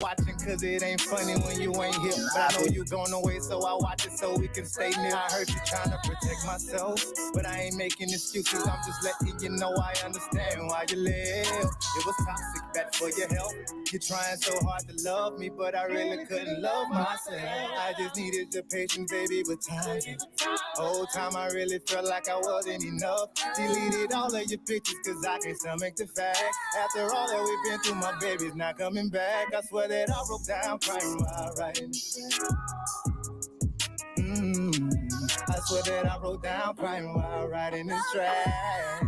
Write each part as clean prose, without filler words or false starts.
Watching cause it ain't funny when you ain't here. But I know you going away, so I watch it so we can stay near. I heard you trying to protect myself, but I ain't making excuses. I'm just letting you know I understand why you live. It was toxic, bad for your health. You're trying so hard to love me, but I really couldn't love myself. I just needed the patience, baby, but time. Whole time I really felt like I wasn't enough. Deleted all of your pictures cause I can't stomach the fact. After all that we've been through, my baby's not coming back. I swear that I broke down crying while writing. I swear that I broke down crying while writing this track.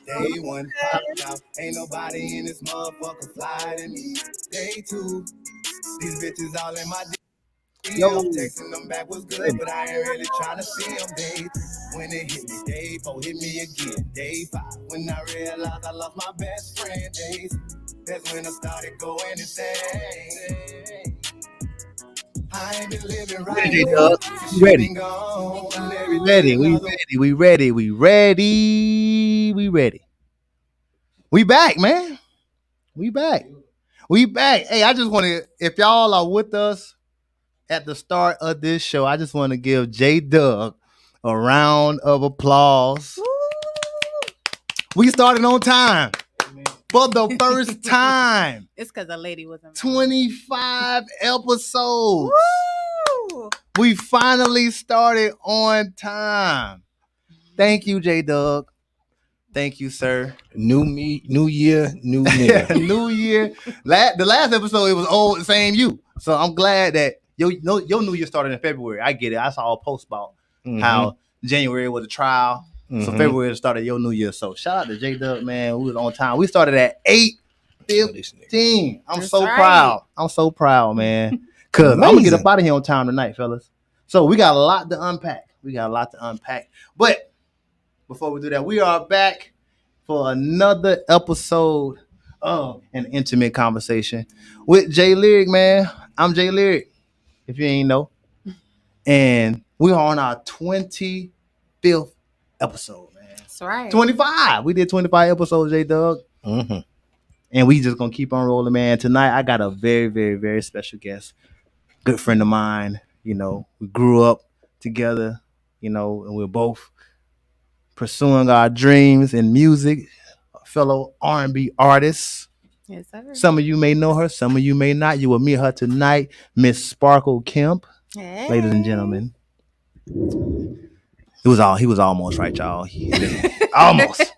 Day one popped out, ain't nobody in this motherfucker fly to me. Day two, these bitches all in my Yo. texting them back was good, but I ain't really trying to see them. Day three, when it hit me. Day four, hit me again. Day five, when I realized I lost my best friend. Day six, that's when I started going insane. I ain't been living right. Ready, Doug. We ready. We ready. We back, man. We back. Hey, I just want to, if y'all are with us at the start of this show, I just want to give J Doug a round of applause. We started on time for the first time. It's because a lady wasn't 25 episodes. Woo! We finally started on time. Thank you, J Doug. Thank you, sir. New me, new year, new me. New year. The last episode, it was old, same you. So I'm glad that your new year started in February. I get it. I saw a post about how January was a trial. So February started your new year. So shout out to J Dub, man. We was on time. We started at 8:15. I'm so proud. I'm so proud, man. Cause I'm gonna get up out of here on time tonight, fellas. So we got a lot to unpack. But before we do that, we are back for another episode of an intimate conversation with J.Lyrik, man. I'm J.Lyrik, if you ain't know. And we are on our 25th episode, man. That's right. 25. We did 25 episodes, J-Dub. And we just gonna keep on rolling, man. Tonight, I got a very, very, very special guest. Good friend of mine. You know, we grew up together, you know, and we're both pursuing our dreams in music, a fellow R&B artist. Yes, sir. Some of you may know her, some of you may not. You will meet her tonight, Miss Sparkle Kemp. Hey. Ladies and gentlemen. He was almost right, y'all. Almost,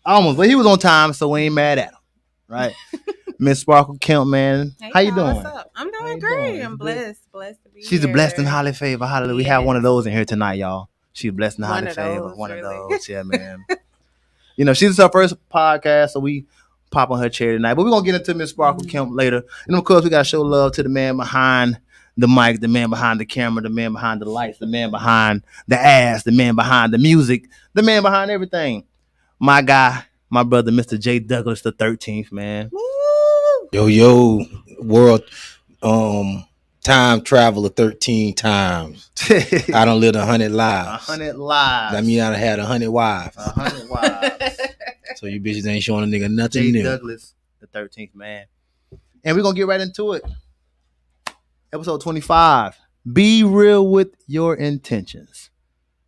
but he was on time, so we ain't mad at him, right? Miss Sparkle Kemp, man. Hey, how you doing? What's up? I'm doing great. I'm blessed to be She's here. a blessed and highly favored. Hallelujah. We have one of those in here tonight, y'all. She's blessed and highly favored. One of those, yeah, man. You know, she's her first podcast, so we pop on her chair tonight. But we're gonna get into Miss Sparkle Kemp later. And of course, we gotta show love to the man behind the mic, the man behind the camera, the man behind the lights, the man behind the ass, the man behind the music, the man behind everything. My guy, my brother, Mr. J. Douglas the 13th, man. Woo! Yo, world time traveler 13 times. I done lived 100 lives. 100 lives. That mean I done had 100 wives. 100 wives. So you bitches ain't showing a nigga nothing J. new. Douglas the 13th, man. And we're gonna get right into it. Episode 25. Be real with your intentions.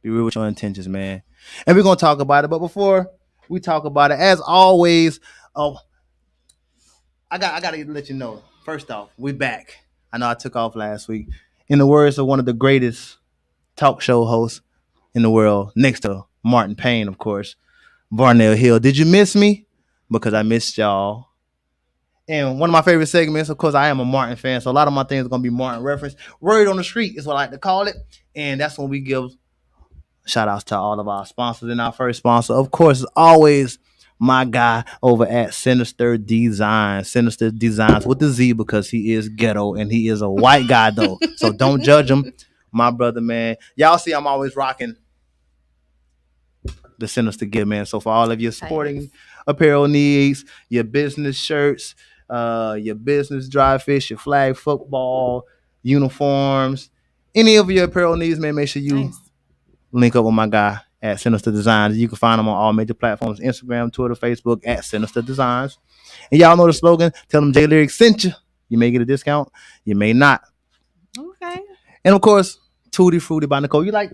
Be real with your intentions, man. And we're going to talk about it. But before we talk about it, as always, I got to let you know. First off, we back. I know I took off last week. In the words of one of the greatest talk show hosts in the world, next to Martin Payne, of course, Varnell Hill. Did you miss me? Because I missed y'all. And one of my favorite segments, of course, I am a Martin fan, so a lot of my things are going to be Martin reference. Word on the street is what I like to call it. And that's when we give shout outs to all of our sponsors. And our first sponsor, of course, is always my guy over at Sinister Designs. Sinister Designs with the Z, because he is ghetto and he is a white guy, though. So don't judge him. My brother, man. Y'all see I'm always rocking the Sinister gear, man. So for all of your sporting apparel needs, your business shirts, your business dry fish, your flag football, uniforms, any of your apparel needs, man, make sure you link up with my guy. at Sinister Designs. You can find them on all major platforms: Instagram, Twitter, Facebook at Sinister Designs. And y'all know the slogan. Tell them J.Lyrik sent you. You may get a discount. You may not. Okay. And of course, Tutti Frutti by Nicole. You like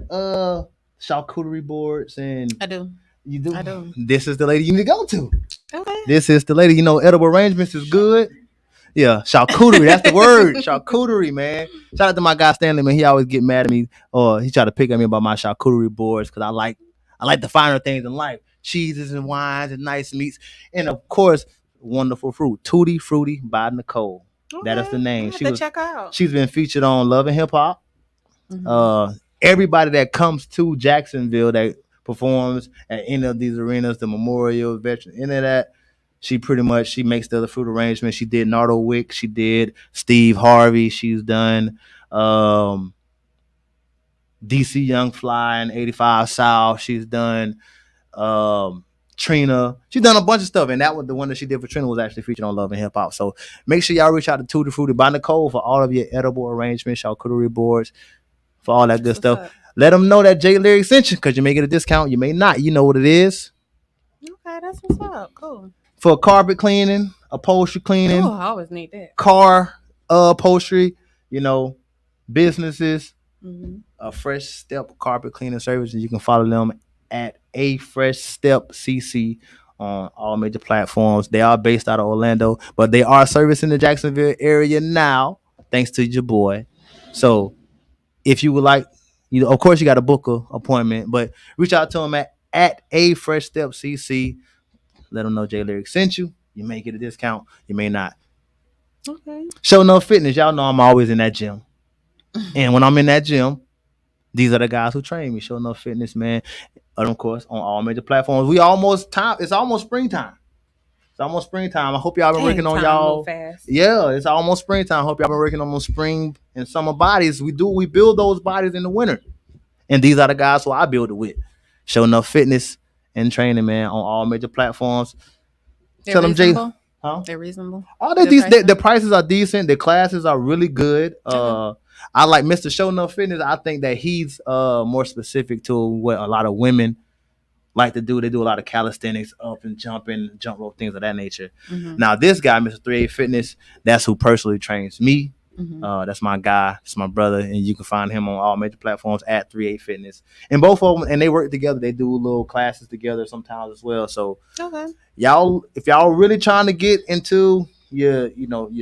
charcuterie boards and I do. You do. I do. This is the lady you need to go to. Okay. This is the lady. You know, edible arrangements is good. Yeah, charcuterie. That's the word. Charcuterie, man. Shout out to my guy Stanley, man. He always get mad at me, or he try to pick at me about my charcuterie boards because I like the finer things in life: cheeses and wines and nice meats, and of course, wonderful fruit. Tutti Frutti by Nicole. Okay. That is the name. Check out. She's been featured on Love and Hip Hop. Mm-hmm. Everybody that comes to Jacksonville that performs at any of these arenas, the Memorial, Veteran, any of that. She makes the other fruit arrangements. She did Nardo Wick. She did Steve Harvey. She's done DC Young Fly and 85 South. She's done Trina. She's done a bunch of stuff. And that was the one that she did for Trina was actually featured on Love and Hip Hop. So make sure y'all reach out to Tutti Frutti by Nicole for all of your edible arrangements, charcuterie boards, for all that good stuff. Up? Let them know that J.Lyrik sent you because you may get a discount. You may not. You know what it is. Okay, that's what's up. Cool. For carpet cleaning, upholstery cleaning. Oh, I always need that. Car upholstery, businesses. Mm-hmm. A Fresh Step carpet cleaning service. And you can follow them at A Fresh Step CC on all major platforms. They are based out of Orlando, but they are servicing the Jacksonville area now, thanks to your boy. So if you would like, of course you got to book an appointment, but reach out to them at A Fresh Step CC. Let them know J.Lyrik sent you. You may get a discount. You may not. Okay. Show No Fitness. Y'all know I'm always in that gym. And when I'm in that gym, these are the guys who train me. Show No Fitness, man. And of course, on all major platforms. It's almost springtime. I hope y'all been working on y'all. Yeah, it's almost springtime. I hope y'all been working on those spring and summer bodies. We build those bodies in the winter. And these are the guys who I build it with. Show No Fitness and training, man, on all major platforms. They're Tell reasonable? Them, Huh? They're reasonable. Oh, the prices are decent. The classes are really good. I like Mr. Show No Fitness. I think that he's more specific to what a lot of women like to do. They do a lot of calisthenics, up and jumping, jump rope, things of that nature. Mm-hmm. Now, this guy, Mr. 38 Fitness, that's who personally trains me. Mm-hmm. That's my guy. That's my brother. And you can find him on all major platforms at 38 Fitness. And both of them, and they work together. They do little classes together sometimes as well. So, y'all, if y'all really trying to get into your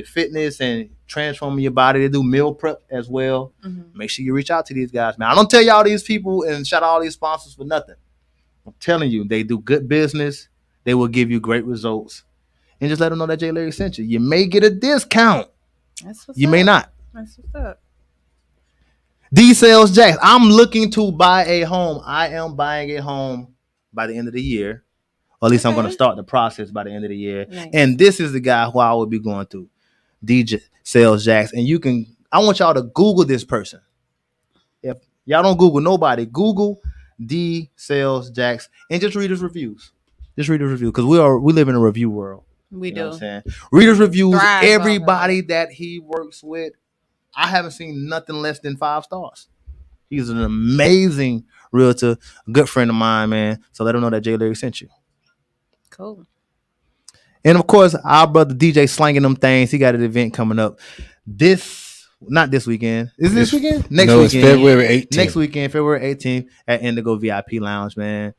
fitness and transforming your body, they do meal prep as well. Mm-hmm. Make sure you reach out to these guys, man. I don't tell y'all these people and shout out all these sponsors for nothing. I'm telling you, they do good business. They will give you great results. And just let them know that J.Lyrik sent you. You may get a discount. You may not. That's what's up. D Sales Jacks. I'm looking to buy a home. I am buying a home by the end of the year. Or at least I'm going to start the process by the end of the year. Nice. And this is the guy who I will be going through. DJ Sales Jacks. And I want y'all to Google this person. If y'all don't Google nobody, Google D Sales Jacks and just read his reviews. Just read his review because we live in a review world. We do. Readers reviews, everybody that he works with, I haven't seen nothing less than 5 stars. He's an amazing realtor, a good friend of mine, man. So let him know that J.Lyrik sent you. Cool. And of course, our brother DJ slanging them things. He got an event coming up. Not this weekend. Is it this weekend? Next weekend. It's February 18th. Next weekend, February 18th at Indigo VIP Lounge, man.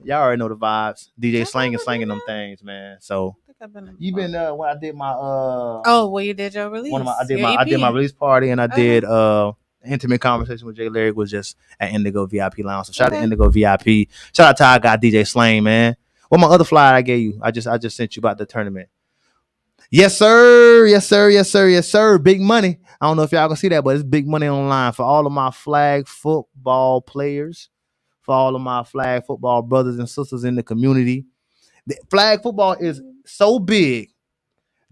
Y'all already know the vibes. DJ slanging them things, man. So you been when I did my well, you did your release. I did my release party and I did intimate conversation with J.Lyrik was just at Indigo VIP Lounge. So shout out to Indigo VIP. Shout out to our guy DJ Slang, man. What my other flyer I gave you? I just sent you about the tournament. Yes, sir. Yes, sir. Yes, sir. Yes, sir. Big money. I don't know if y'all can see that, but it's big money online for all of my flag football players. For all of my flag football brothers and sisters in the community. The flag football is so big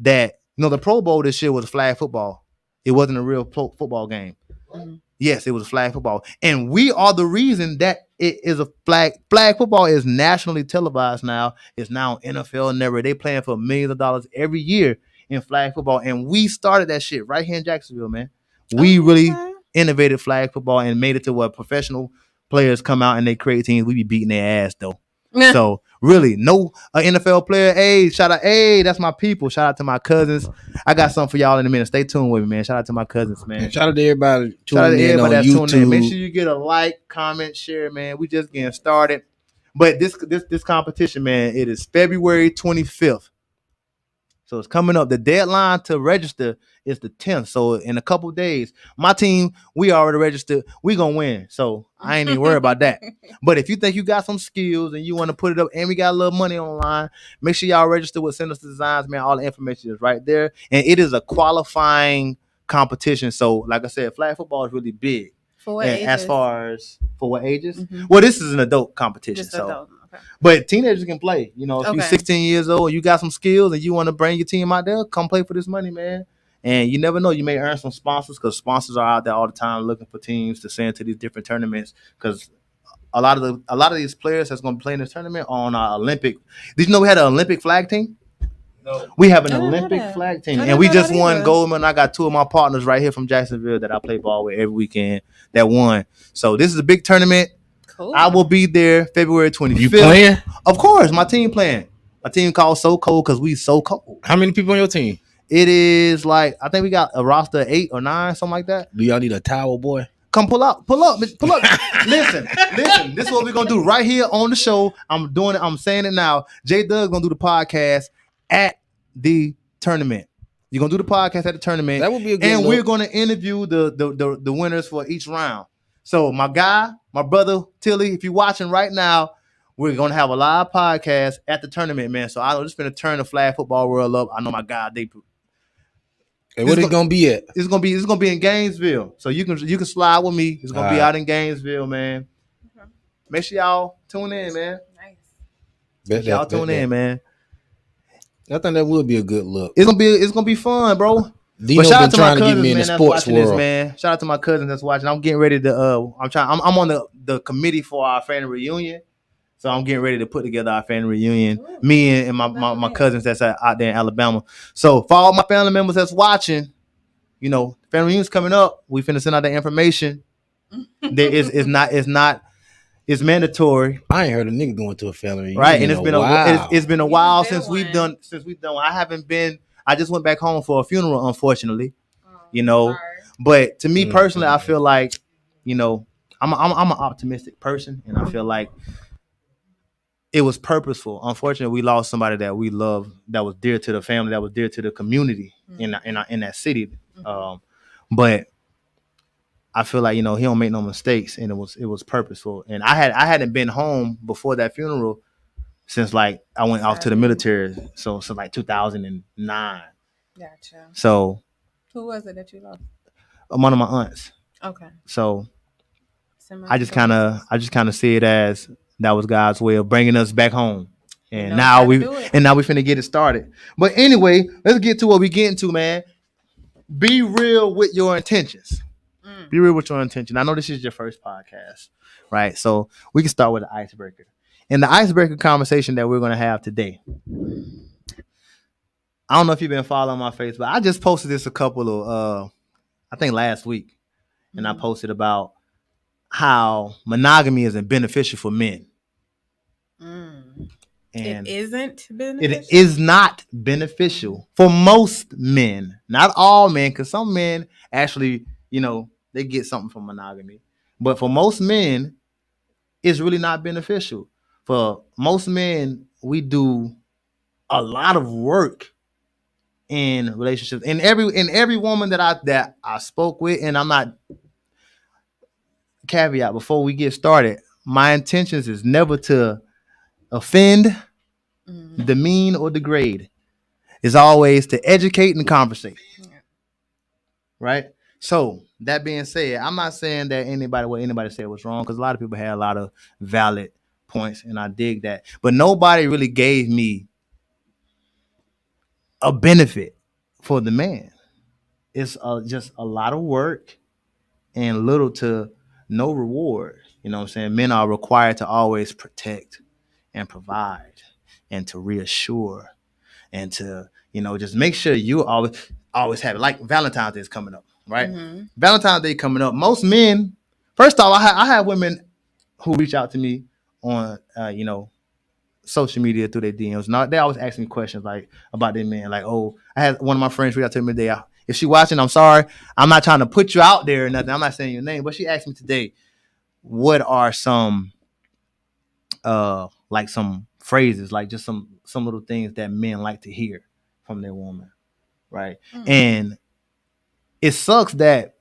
that, the Pro Bowl this year was flag football. It wasn't a real football game. Mm-hmm. Yes, it was flag football. And we are the reason that it is a flag. Flag football is nationally televised now. It's now NFL Network. They playing for millions of dollars every year in flag football. And we started that shit right here in Jacksonville, man. We really innovated flag football and made it to a professional players come out and they create teams, we be beating their ass though. So really, no NFL player. Hey, shout out. Hey, that's my people. Shout out to my cousins. I got something for y'all in a minute. Stay tuned with me, man. Shout out to my cousins, man. And shout out to everybody tuning in on YouTube. Tuning in. Make sure you get a like, comment, share, man. We just getting started. But this competition, man, it is February 25th. So it's coming up. The deadline to register is the 10th. So in a couple days, my team, we already registered. We gonna win. So I ain't even worried about that. But if you think you got some skills and you want to put it up, and we got a little money online, make sure y'all register with Sinister Designs, man. All the information is right there. And it is a qualifying competition. So like I said, flag football is really big. For what ages? As far as for what ages? Mm-hmm. Well, this is an adult competition. Just adult. Okay. But teenagers can play. You know, if you're 16 years old, you got some skills and you want to bring your team out there, come play for this money, man. And you never know, you may earn some sponsors because sponsors are out there all the time looking for teams to send to these different tournaments. Because a lot of these players that's going to play in this tournament are on our Olympic. Did you know we had an Olympic flag team? No. We have an Olympic flag team, and we just won gold medal. I got two of my partners right here from Jacksonville that I play ball with every weekend that won. So this is a big tournament. Cool. I will be there February 25th. You playing? Of course, my team playing. My team called So Cold because we so cold. How many people on your team? It is like, I think we got a roster of 8 or 9, something like that. Do y'all need a towel, boy? Come pull up. Listen. This is what we're gonna do right here on the show. I'm doing it. I'm saying it now. J Doug gonna do the podcast at the tournament. You're gonna do the podcast at the tournament. That would be a good and look. We're gonna interview the winners for each round. So my guy, my brother Tilly, if you're watching right now, we're gonna have a live podcast at the tournament, man. So I'm just gonna turn the flag football world up. I know my guy. And where it gonna be at? It's gonna be in Gainesville. So you can slide with me. It's gonna be out in Gainesville, man. Okay. Make sure y'all tune in, man. Nice. Y'all tune in, man. I think that would be a good look. It's gonna be fun, bro. Dino been trying to get me in the sports world, man. Shout out to my cousins that's watching. I'm getting ready to. I'm on the committee for our family reunion, so I'm getting ready to put together our family reunion. Ooh, me and my cousins that's out there in Alabama. So for all my family members that's watching, you know, family reunion's coming up. We finna send out the information. It's mandatory. I ain't heard a nigga going to a family reunion. Right, and it's been a while since we've done. I haven't been. I just went back home for a funeral, unfortunately. You know, but to me personally, I feel like, you know, I'm an optimistic person, and I feel like it was purposeful. Unfortunately, we lost somebody that we love, that was dear to the family, that was dear to the community in that city. But I feel like, you know, he don't make no mistakes, and it was purposeful. And I hadn't been home before that funeral since like I went off to the military, so since like 2009. Gotcha. So who was it that you lost? One of my aunts. Okay. So I just kind of see it as that was God's way of bringing us back home, and now we finna get it started. But anyway, let's get to what we getting to, man. Be real with your intentions. Be real with your intention. I know this is your first podcast, right? So we can start with the icebreaker. And the icebreaker conversation that we're going to have today, I don't know if you've been following my Facebook, but I just posted this a couple of, I think last week. And I posted about how monogamy isn't beneficial for men. And it isn't beneficial? It is not beneficial for most men. Not all men, because some men actually, you know, they get something from monogamy. But for most men, it's really not beneficial. For most men, we do a lot of work in relationships. And every woman that I spoke with, and I'm not, caveat before we get started, my intentions is never to offend, demean, or degrade. It's always to educate and conversate. Right? So that being said, I'm not saying that what anybody said was wrong, because a lot of people had a lot of valid points, and I dig that. But nobody really gave me a benefit for the man. It's just a lot of work and little to no reward. You know what I'm saying? Men are required to always protect and provide and to reassure and to, you know, just make sure you always have it. Like Valentine's Day is coming up, right? Valentine's Day coming up. Most men, first off, I have women who reach out to me on social media through their DMs. Now they always ask me questions like about their man. Like, oh, I had one of my friends reach out to me today. If she watching, I'm sorry. I'm not trying to put you out there or nothing. I'm not saying your name, but she asked me today, what are some like some phrases, like just some little things that men like to hear from their woman, right? And it sucks that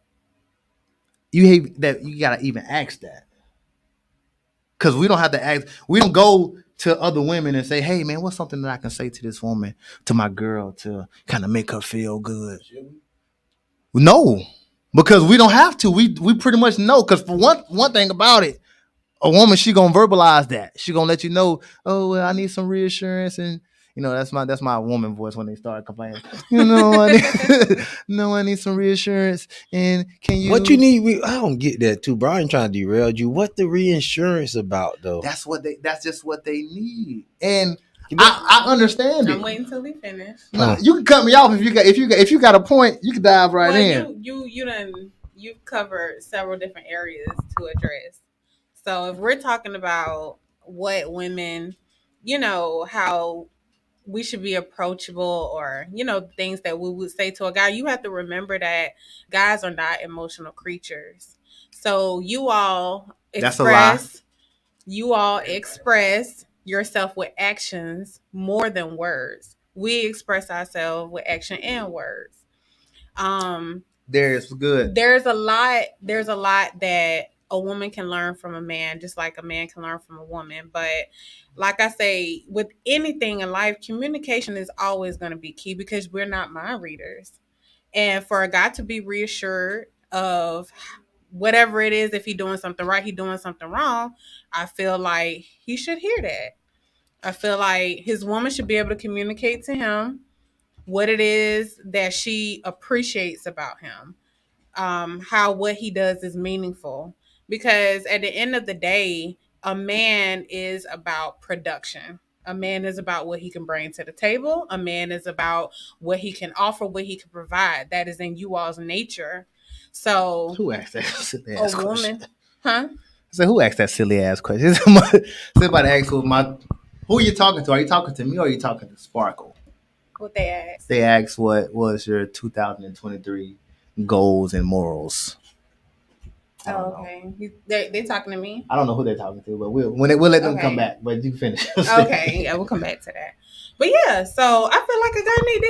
you gotta even ask that, because we don't have to ask. We don't go to other women and say, "Hey, man, what's something that I can say to this woman, to my girl, to kind of make her feel good?" No, because we don't have to. We pretty much know. Because for one thing about it, a woman, she gonna verbalize that. She gonna let you know, oh, well, I need some reassurance, and that's my woman voice when they start complaining. I need some reassurance, and can you? What you need? I don't get that too, bro. I ain't trying to derail you. What the reinsurance about though? That's just what they need, and I understand it. I'm waiting till we finish. No, you can cut me off if you got a point. You can dive right in. You've covered several different areas to address. So if we're talking about what women, how we should be approachable, or things that we would say to a guy, you have to remember that guys are not emotional creatures. So you all express yourself with actions more than words. We express ourselves with action and words. There's a lot that a woman can learn from a man, just like a man can learn from a woman. But like I say, with anything in life, communication is always going to be key, because we're not mind readers. And for a guy to be reassured of whatever it is, if he's doing something right, he's doing something wrong, I feel like he should hear that. I feel like his woman should be able to communicate to him what it is that she appreciates about him, how what he does is meaningful. Because at the end of the day, a man is about production. A man is about what he can bring to the table. A man is about what he can offer, what he can provide. That is in you all's nature. So who asked that silly ass a question? woman, huh? So who asked that silly ass question? Somebody asked who are you talking to? Are you talking to me or are you talking to Sparkle? What they asked? They asked what was your 2023 goals and morals. Oh, okay. They talking to me? I don't know who they're talking to, but we'll let them come back. But you finish. Okay, yeah, we'll come back to that. But yeah, so I feel like a guy need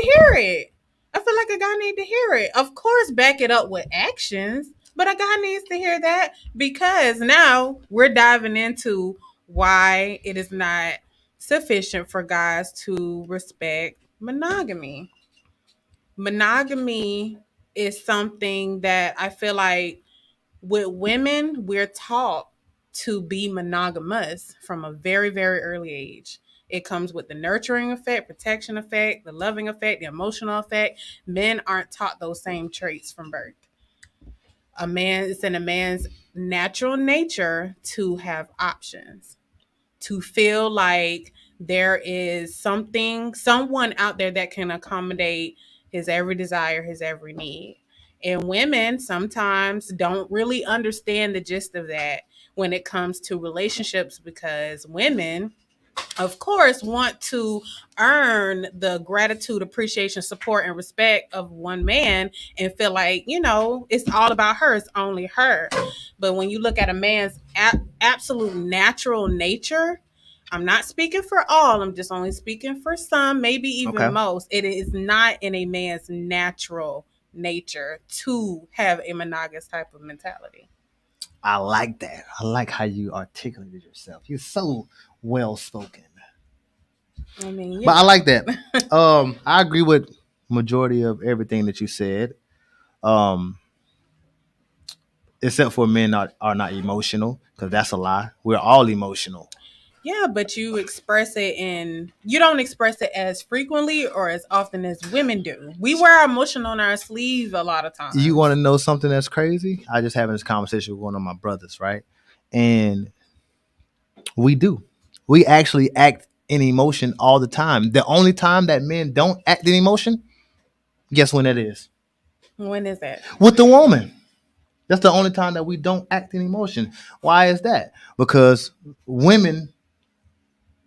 to hear it. Of course, back it up with actions, but a guy needs to hear that, because now we're diving into why it is not sufficient for guys to respect monogamy. Monogamy is something that I feel like with women, we're taught to be monogamous from a very, very early age. It comes with the nurturing effect, protection effect, the loving effect, the emotional effect. Men aren't taught those same traits from birth. It's in a man's natural nature to have options, to feel like there is someone out there that can accommodate his every desire, his every need. And women sometimes don't really understand the gist of that when it comes to relationships, because women, of course, want to earn the gratitude, appreciation, support, and respect of one man, and feel like, it's all about her. It's only her. But when you look at a man's absolute natural nature, I'm not speaking for all. I'm just only speaking for some, maybe even most. It is not in a man's natural nature to have a monogamous type of mentality. I like that. I like how you articulated yourself. You're so well spoken. I mean, but I like that. I agree with majority of everything that you said. Except for men are not emotional, because that's a lie. We're all emotional. Yeah, but you don't express it as frequently or as often as women do. We wear our emotion on our sleeve a lot of times. You want to know something that's crazy? I just having this conversation with one of my brothers, right? And we do. We actually act in emotion all the time. The only time that men don't act in emotion, guess when that is? When is that? With the woman. That's the only time that we don't act in emotion. Why is that? Because women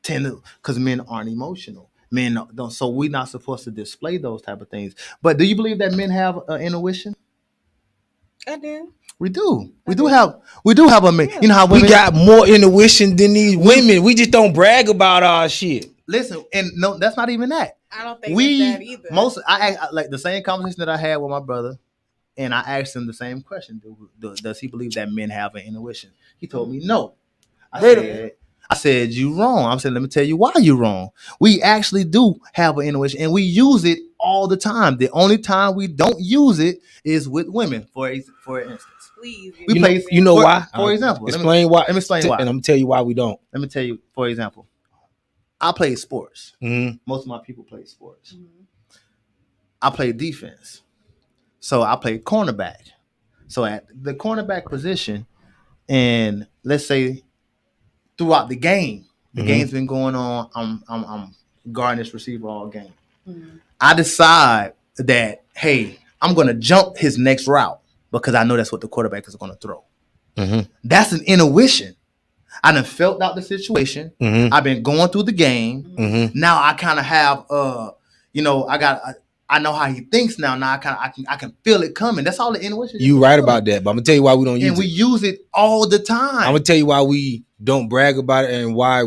tend to, because men aren't emotional. Men don't, so we're not supposed to display those type of things. But do you believe that men have an intuition? I do. We do. We I do do. have. We do have a man. Yeah. You know how We women got more intuition than these women. We just don't brag about our shit. listen. And no, that's not even that. I don't think it's that either. I like the same conversation that I had with my brother, and I asked him the same question: does he believe that men have an intuition? He told me no. I said you wrong. I said let me tell you why you wrong. We actually do have an intuition, and we use it all the time. The only time we don't use it is with women. For instance, Please. we You play. know, you know why? For example, explain why. Let me explain why. And I'm gonna tell you why we don't. Let me tell you. For example, I play sports. Mm-hmm. Most of my people play sports. Mhm. I play defense. So I play cornerback. So at the cornerback position, and let's say throughout the game, the game's been going on. I'm guarding this receiver all game. Mhm. I decide that hey, I'm gonna jump his next route because I know that's what the quarterback is gonna throw. Mm-hmm. That's an intuition. I done felt out the situation. Mm-hmm. I've been going through the game. Mm-hmm. Now I kind of have I know how he thinks now. Now I can feel it coming. That's all the intuition. You right about that, but I'm gonna tell you why we don't use and we it. use it all the time. I'm gonna tell you why we don't brag about it and why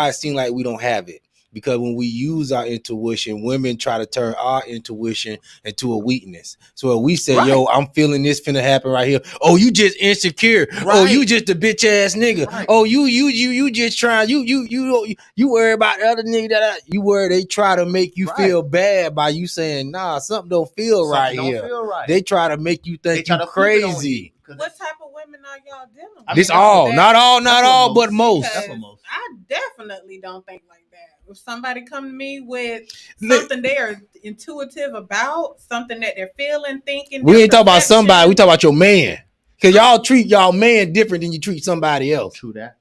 it seems like we don't have it. Because when we use our intuition, women try to turn our intuition into a weakness. So if we say, Right. yo, I'm feeling this finna happen right here. Oh, you just insecure. Oh, Right. you just a bitch ass nigga. Right. Oh, you just trying, you worry about the other nigga you worry they try to make you Right. feel bad by you saying, nah, something don't feel right Something here. don't feel right. They try to make you They think try you to flip it on crazy. you. What type of women are y'all dealing with? I mean, This that's all, what not all, that's what all, but most. Because That's what most. I definitely don't think like that. If somebody come to me with something they are intuitive about, something that they're feeling, thinking, We their ain't talking about somebody. We perception, talk about your man. Cause y'all treat y'all man different than you treat somebody else. True that.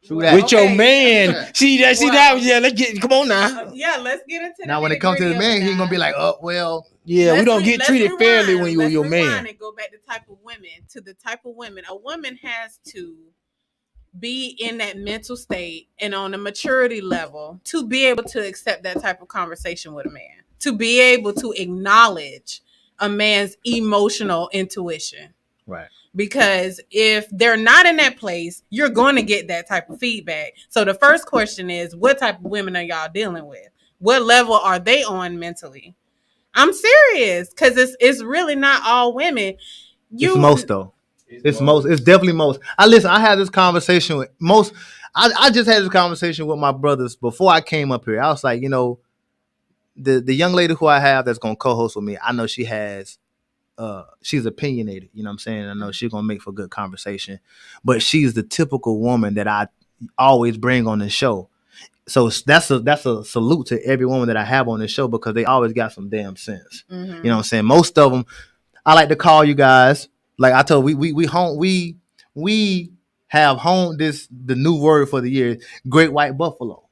Well, With your okay. man, Yeah. see that? Well, yeah. Let's get. Come on now. Yeah, let's get into Now when it comes to the man, he ain't gonna be like, oh well. Yeah, we don't get let's treated fairly when you're let's your rewind man. and go back to the type of women. A woman has to be in that mental state and on a maturity level to be able to accept that type of conversation with a man, to be able to acknowledge a man's emotional intuition. Right. Because if they're not in that place, you're going to get that type of feedback. So the first question is, what type of women are y'all dealing with? What level are they on mentally? I'm serious, because it's really not all women. It's most though. It's most. It's definitely most. I had this conversation with most. I just had this conversation with my brothers before I came up here. I was like, the young lady who I have that's gonna co-host with me, I know she has she's opinionated, you know what I'm saying? I know she's gonna make for good conversation. But she's the typical woman that I always bring on the show. So that's a salute to every woman that I have on the show because they always got some damn sense. Mm-hmm. You know what I'm saying? Most of them, I like to call you guys. Like I told we have honed the new word for the year, great white buffalo.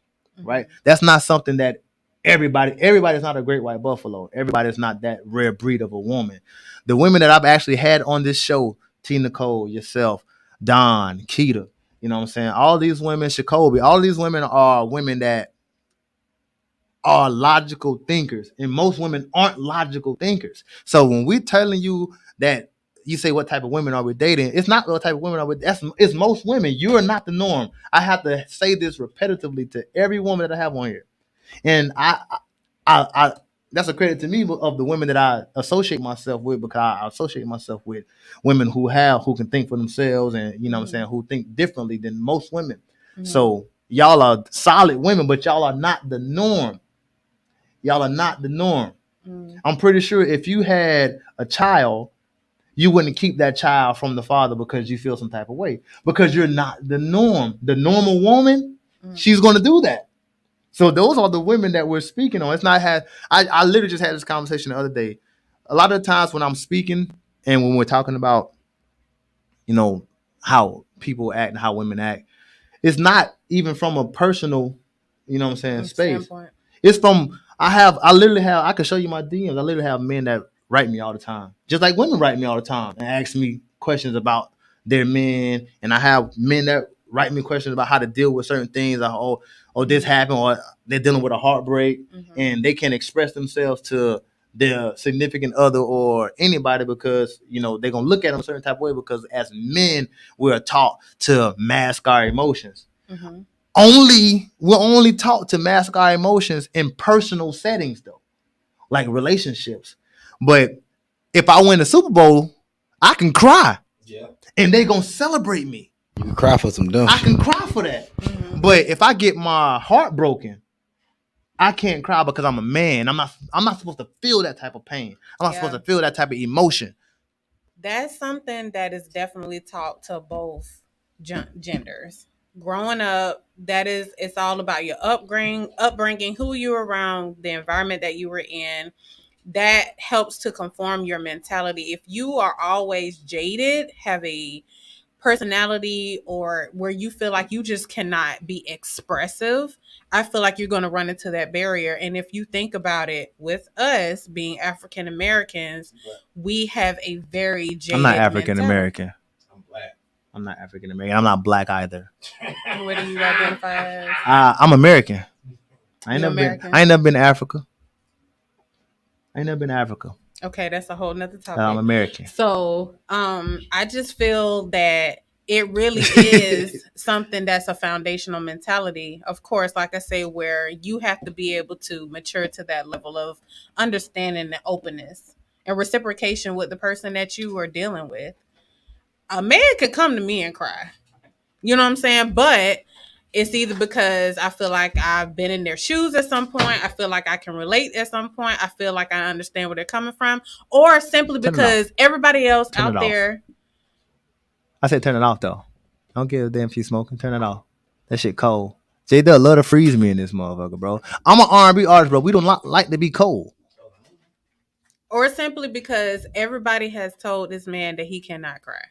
Right? That's not something that everybody's not a great white buffalo. Everybody's not that rare breed of a woman. The women that I've actually had on this show, T. Nicole, yourself, Don, Keita, you know what I'm saying? All these women, Shakobi, all these women are women that are logical thinkers, and most women aren't logical thinkers. So when we're telling you that you say what type of women are we dating, it's not what type of women are we. It's most women. You are not the norm. I have to say this repetitively to every woman that I have on here, and I that's a credit to me of the women that I associate myself with because I associate myself with women who can think for themselves and you know what I'm saying, who think differently than most women. Mm-hmm. So y'all are solid women, but y'all are not the norm. Y'all are not the norm. Mm-hmm. I'm pretty sure if you had a child, you wouldn't keep that child from the father because you feel some type of way because you're not the norm. The normal woman, she's going to do that. So those are the women that we're speaking on. It's not I literally just had this conversation the other day. A lot of times when I'm speaking and when we're talking about, how people act and how women act, it's not even from a personal, what I'm saying, space. Standpoint. It's from I can show you my DMs. I literally have men that write me all the time, just like women write me all the time and ask me questions about their men, and I have men that write me questions about how to deal with certain things. Like, oh, this happened, or they're dealing with a heartbreak, and they can't express themselves to their significant other or anybody because they're gonna look at them a certain type of way because as men we're taught to mask our emotions. We're only taught to mask our emotions in personal settings though, like relationships. But if I win the Super Bowl, I can cry. Yeah. And they gonna celebrate me. You can cry for some dumb I shit. can cry for that. But if I get my heart broken, I can't cry because I'm a man. I'm not supposed to feel that type of pain. I'm not supposed to feel that type of emotion. That's something that is definitely taught to both genders. Growing up, it's all about your upbringing, who you're around, the environment that you were in. That helps to conform your mentality. If you are always jaded, have a personality or where you feel like you just cannot be expressive, I feel like you're going to run into that barrier. And if you think about it, with us being African Americans, we have a very jaded I'm not African mentality. American. I'm black. I'm not African American. I'm not black either. What do you identify as? I'm American. I ain't American? never been to Africa. I ain't never been to Africa. Okay, that's a whole nother topic. I'm American. So, I just feel that it really is something that's a foundational mentality. Of course, like I say, where you have to be able to mature to that level of understanding and openness and reciprocation with the person that you are dealing with. A man could come to me and cry. You know what I'm saying? But it's either because I feel like I've been in their shoes at some point. I feel like I can relate at some point. I feel like I understand where they're coming from. Or simply because everybody else out there. I said turn it off, though. Don't give a damn if you smoking. Turn it off. That shit cold. J-Dub love to freeze me in this motherfucker, bro. I'm an R&B artist, bro. We don't like to be cold. Or simply because everybody has told this man that he cannot cry.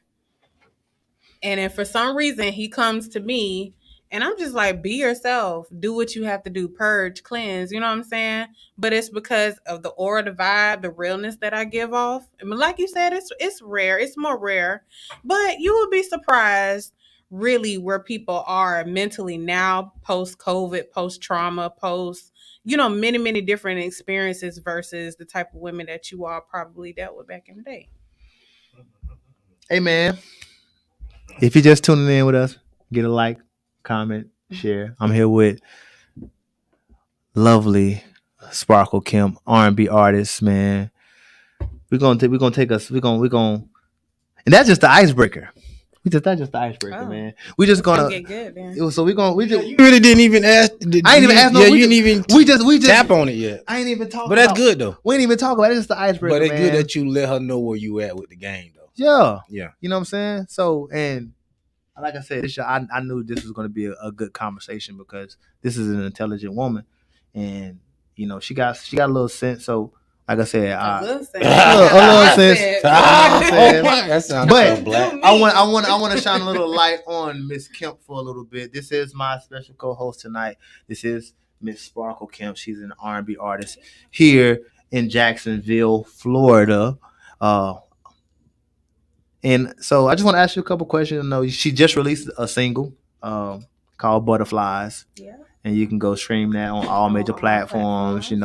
And if for some reason he comes to me and I'm just like, be yourself, do what you have to do, purge, cleanse, you know what I'm saying? But it's because of the aura, the vibe, the realness that I give off. I mean, like you said, it's rare, it's more rare, but you will be surprised really where people are mentally now, post-COVID, post-trauma, many, many different experiences versus the type of women that you all probably dealt with back in the day. Hey, man. If you're just tuning in with us, get a like, comment, share. I'm here with lovely Sparkle Kemp, R&B artist, man. We're gonna take us. We're gonna, and that's just the icebreaker. That's just the icebreaker, man. We just gonna get good, man. So we just. You really didn't even ask. I ain't even asked. Yeah, you didn't even. We just tap on it yet. I ain't even talking. But that's good though. We ain't even talk about it. It's just the icebreaker. But it's man. good that you let her know where you at with the game though. Yeah. You know what I'm saying? So, and like I said, I knew this was going to be a good conversation because this is an intelligent woman, and she got a little sense. So, like I said, a little sense. That sounds so black. I want to shine a little light on Miss Kemp for a little bit. This is my special co-host tonight. This is Miss Sparkle Kemp. She's an R&B artist here in Jacksonville, Florida. And so I just want to ask you a couple questions. She just released a single called Butterflies. Yeah. And you can go stream that on all major platforms. Y'all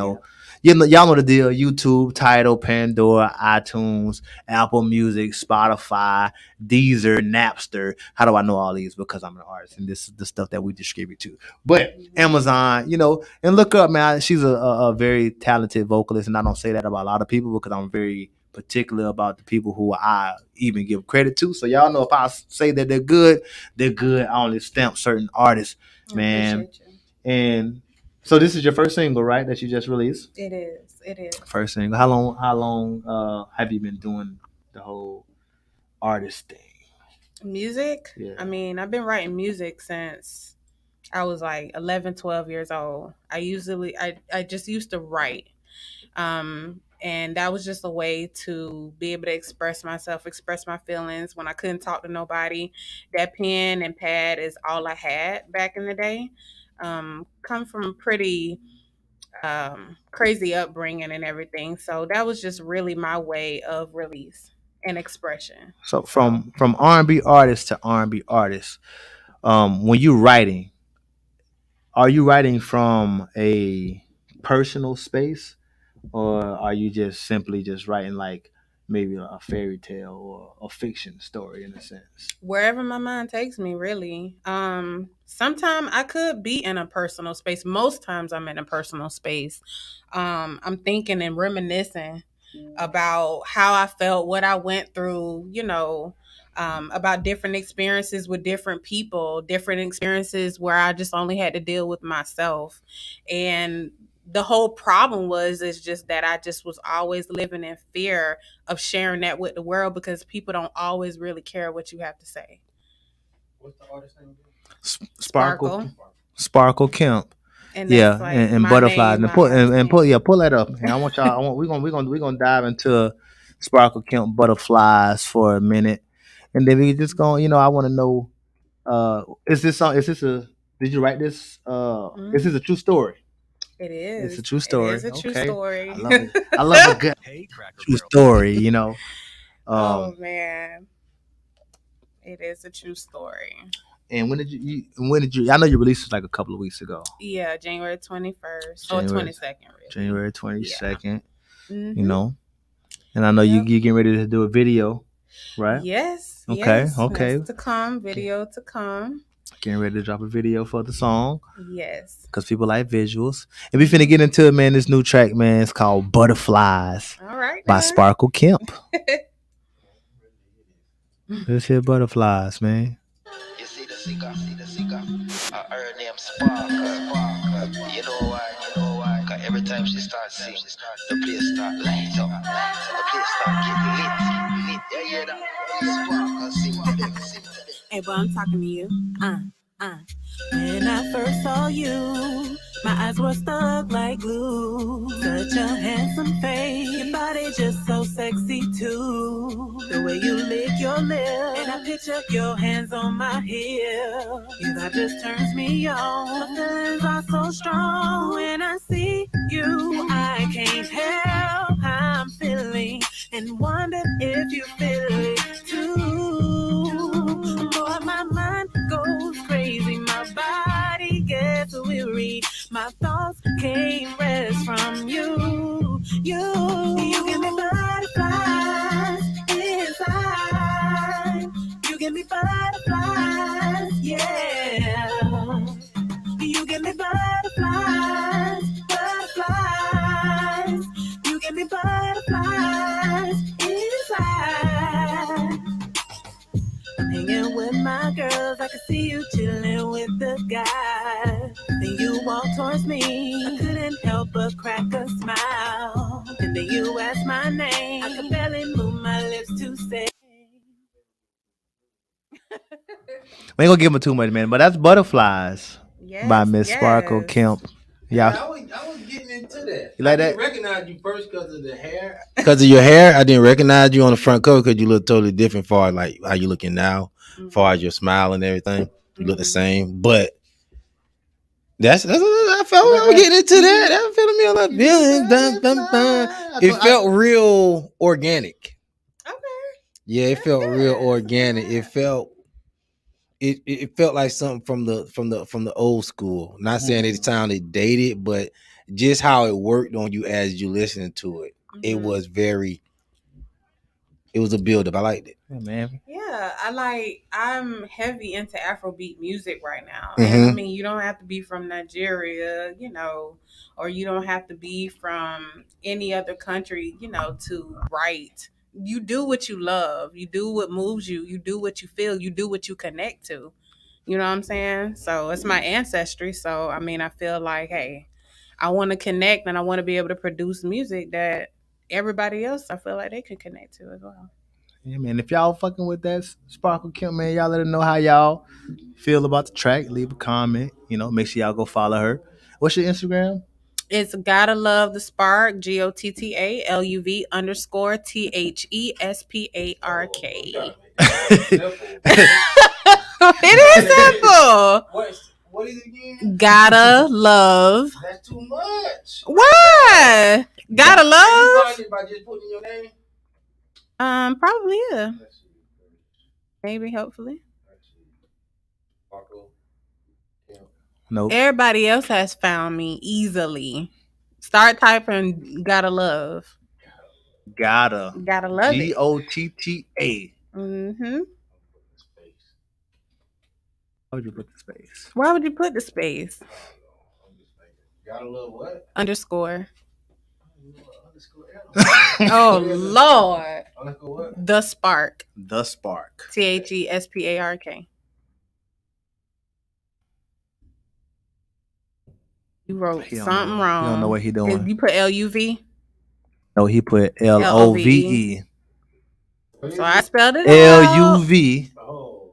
know the deal. YouTube, Tidal, Pandora, iTunes, Apple Music, Spotify, Deezer, Napster. How do I know all these? Because I'm an artist and this is the stuff that we distribute to. But Amazon, and look up, man. She's a very talented vocalist. And I don't say that about a lot of people because I'm very particular about the people who I even give credit to. So y'all know if I say that they're good, they're good. I only stamp certain artists, man. And so this is your first single, right? That you just released? It is. First single. How long have you been doing the whole artist thing? Music? Yeah. I mean, I've been writing music since I was like 11, 12 years old. I just used to write. And that was just a way to be able to express myself, express my feelings when I couldn't talk to nobody. That pen and pad is all I had back in the day. Come from pretty crazy upbringing and everything. So that was just really my way of release and expression. So So from R&B artist to R&B artist, when you writing, are you writing from a personal space, or are you just simply just writing like maybe a fairy tale or a fiction story in a sense? wherever my mind takes me, really. Sometimes I could be in a personal space. Most times I'm in a personal space. I'm thinking and reminiscing about how I felt, what I went through, about different experiences with different people, different experiences where I just only had to deal with myself. And the whole problem is just that I just was always living in fear of sharing that with the world because people don't always really care what you have to say. What's the artist name? Sparkle, Sparkle. Sparkle Kemp. And that's Yeah, like and my butterflies name, and my last pull, name. yeah, pull that up. And I want y'all. We're gonna dive into Sparkle Kemp butterflies for a minute, and then we just going. I want to know. Is this song? Is this a? Did you write this? Is Mm, this a true story? it It's a is. true It is story. a true Okay, I story. love it. I love a good true story. Oh Um, man. It is a true story. and when did you? I know you released this like a couple of weeks ago. Yeah, January 21st or January 22nd, really. January twenty Yeah. second. You Mm-hmm. know, and I know Yep. you getting ready to do a video, right? Yes, Okay, yes. okay. Next to come, video to come. Getting ready to drop a video for the song Yes. because people like visuals. And we finna get into it, man. This new track, man, it's called Butterflies All right by then. Sparkle Kemp. Let's hear Butterflies, man. You see the cigar, her name Sparkle. You know why? Cause every time she starts singing, the place start light up. The place start getting lit. Yeah, yeah, that Sparkle, sing to them, sing to them. Hey, but I'm talking to you. Uh. When I first saw you, my eyes were stuck like glue. Such a handsome face, your body just so sexy too. The way you lick your lips, and I picture your hands on my hip. You that just turns me on. My feelings are so strong. When I see you, I can't help how I'm feeling, and wonder if you feel it too. Boy, my mind goes crazy, my body gets weary, my thoughts can't rest from you. You give me butterflies inside. You give me butterflies, yeah. You give me butterflies, butterflies. You give me butterflies inside. I'm hanging with my girls, I can see you chilling with the guys. Then you walk towards me, I couldn't help but crack a smile. And then you ask my name, I could barely move my lips to say. We ain't gonna give them too much, man. But that's Butterflies by Yes, Miss Sparkle yes. Kemp. Yeah, Yeah, I was getting into that. you like I that? didn't recognize you first because of the hair. Because of your hair, I didn't recognize you on the front cover because you look totally different far like how you looking now, far as your smile and everything. You look the same. But that's I felt I was getting into that. That feeling me on that feeling. It felt real organic. Okay. Yeah, it That's felt real good. organic. That's good. It felt like something from the old school. Not saying it sounded dated, but just how it worked on you as you listening to it. It was very. It was a build up. I liked it. Yeah, man. Yeah, I'm heavy into Afrobeat music right now. And I mean, you don't have to be from Nigeria, or you don't have to be from any other country, to write. You do what you love. You do what moves you. You do what you feel. You do what you connect to. You know what I'm saying? So it's my ancestry. So I mean, I feel like, hey, I want to connect and I want to be able to produce music that everybody else I feel like they can connect to as well. Yeah, man. If y'all fucking with that Sparkle Kemp, man, y'all let her know how y'all feel about the track. Leave a comment. Make sure y'all go follow her. What's your Instagram? It's Gotta Love the Spark, GOTTALUV_THESPARK. It is simple. What is it again? Gotta love. That's too much. Why? Gotta You love? find it by just putting your name? Probably, yeah. Maybe, hopefully. Nope. Everybody else has found me easily. Start typing gotta love. Gotta love it. GOTTA. Mm-hmm. Why would you put the space? Why would you put the space? Gotta love what? Underscore. Oh Lord. Underscore what? The Spark. The Spark. THESPARK. You wrote He don't something know. wrong. He don't know what he doing. You put LUV? No, he put LOVE. So I spelled it out. LUV. Oh,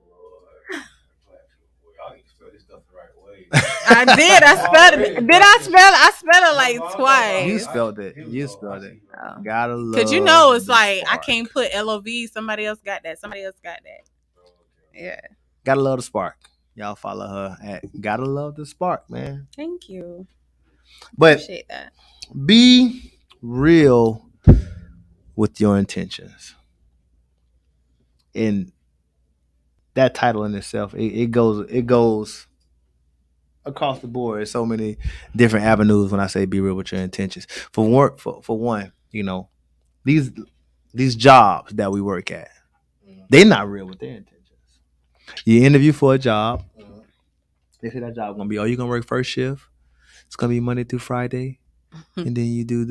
y'all need to spell this stuff the right way. I did. I spelled it. Did I spell it? I spelled it like twice. You spelled it. You spelled it. Oh. Gotta love. Cause you know it's the like Spark. I can't put LOV. Somebody else got that. Yeah. Gotta love the Spark. Y'all follow her at Gotta Love the Spark, man. Thank you. But Appreciate that. be real with your intentions. And that title in itself, it goes across the board. There's so many different avenues when I say be real with your intentions. For one, you know, these jobs that we work at, they're not real with their intentions. You interview for a job. They say that job gonna be, you're gonna work first shift. It's gonna be Monday through Friday, and then you do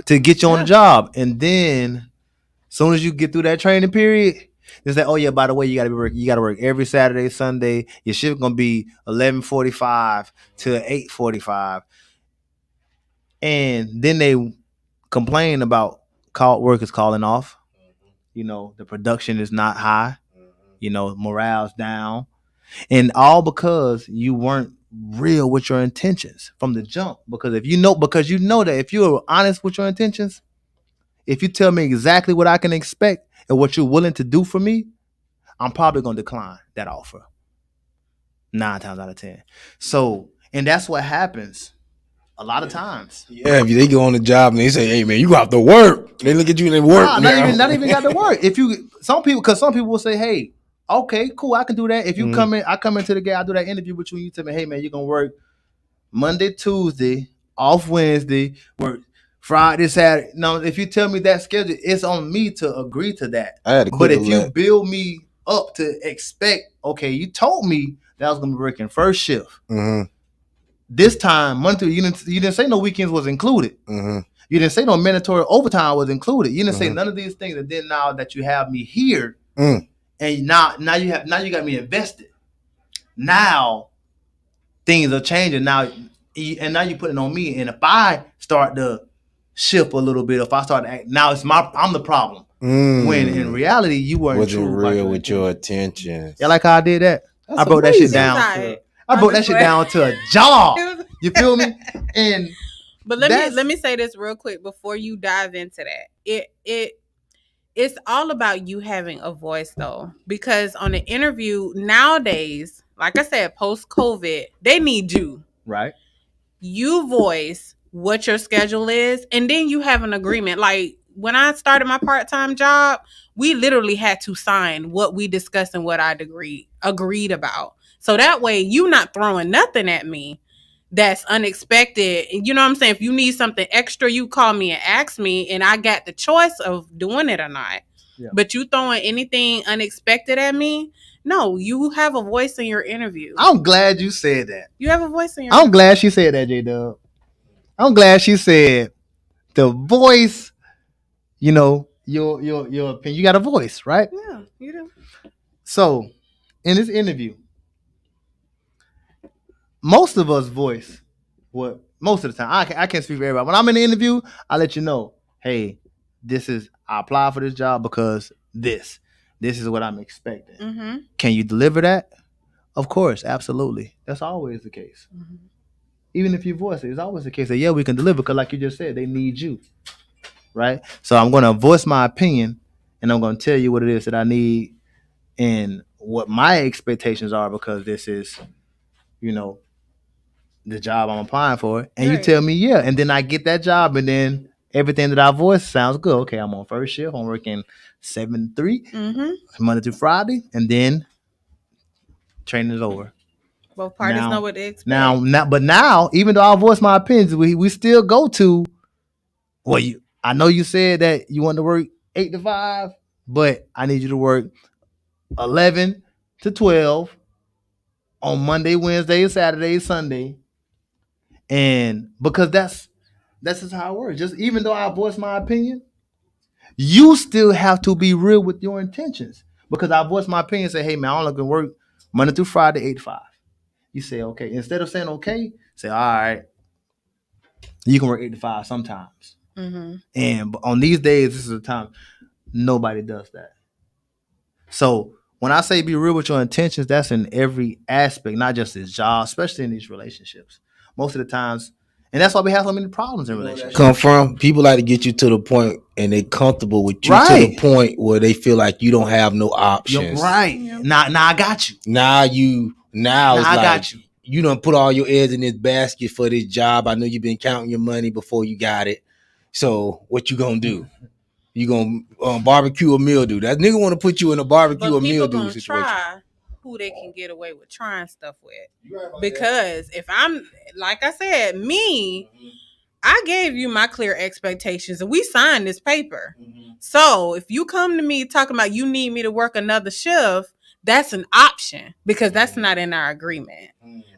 to get you on the job, and then as soon as you get through that training period, they say, oh yeah, by the way, you gotta work every Saturday, Sunday. Your shift gonna be 11:45 to 8:45, and then they complain about workers calling off. You know, the production is not high. You know, morale's down, and all because you weren't real with your intentions from the jump. Because you know that if you're honest with your intentions, if you tell me exactly what I can expect and what you're willing to do for me, I'm probably gonna decline that offer 9 times out of 10. So, and that's what happens a lot of times. Yeah, if they go on the job and they say, "Hey man, you got to work," they look at you and they work. Not even got to work. Some people will say, "Hey, okay, cool, I can do that." If you come in, I come into the gate, I do that interview with you, and you tell me, "Hey man, you're gonna work Monday, Tuesday, off Wednesday, work Friday, Saturday." No, if you tell me that schedule, it's on me to agree to that. But if you build me up to expect, okay, you told me that I was gonna be working first shift. This time, Monday, you didn't say no weekends was included. You didn't say no mandatory overtime was included. You didn't say none of these things. And then now that you have me here, and now you got me invested. Now things are changing. Now you're putting it on me. And if I start to shift a little bit, if I start to act, now I'm the problem. When in reality you wasn't real with your attention. Yeah, like how I did that. I broke that shit down. I broke that shit down to a job. You feel me? But let me say this real quick before you dive into that. It's all about you having a voice though, because on an interview nowadays, like I said, post COVID, they need you. Right. You voice what your schedule is, and then you have an agreement. Like when I started my part-time job, we literally had to sign what we discussed and what I agreed about. So that way you not throwing nothing at me that's unexpected. You know what I'm saying? If you need something extra, you call me and ask me, and I got the choice of doing it or not. Yeah. But you throwing anything unexpected at me, no, you have a voice in your interview. I'm glad you said that. You have a voice in your interview. I'm glad she said that, J-Dub. I'm glad she said the voice, you know, your opinion. You got a voice, right? Yeah, you do. So in this interview, most of us voice what most of the time. I can't speak for everybody. When I'm in the interview, I let you know, hey, I applied for this job because this is what I'm expecting. Can you deliver that? Of course, absolutely. That's always the case. Even if you voice it, it's always the case that yeah, we can deliver because like you just said, they need you. Right? So I'm gonna voice my opinion and I'm gonna tell you what it is that I need and what my expectations are because this is you know, the job I'm applying for, and you Right. tell me yeah, and then I get that job, and then everything that I voice sounds good. Okay, I'm on first shift. I'm working 7 to 3, Mm-hmm. Monday through Friday, and then training is over. Both parties know Now, what they expect. but now, even though I voice my opinions, we still go to. Well, I know you said that you want to work 8 to 5, but I need you to work 11 to 12 on Monday, Wednesday, Saturday, Sunday, and because that's just how it works. Just even though I voice my opinion, you still have to be real with your intentions. Because I voice my opinion and say, hey man, I only can work Monday through Friday, 8 to 5. You say okay. Instead of saying okay, say all right, you can work 8 to 5 sometimes. Mm-hmm. And on these days, this is a time nobody does that. So when I say be real with your intentions, that's in every aspect, not just this job, especially in these relationships. Most of the times, and that's why we have so many problems in relationships. Come from people like to get you to the point, and they comfortable with you to Right. the point where they feel like you don't have no You're options. right. Yeah. Now I got you. Now it's I like got you. you done put all your eggs in this basket for this job. I know you've been counting your money before you got it. So what you gonna do? You gonna barbecue a mildew? That nigga want to put you in a barbecue But a people mildew gonna situation. try who they can get away with trying stuff with. Because if I'm, like I said, me, I gave you my clear expectations and we signed this paper. So if you come to me talking about you need me to work another shift, that's an option because that's not in our agreement.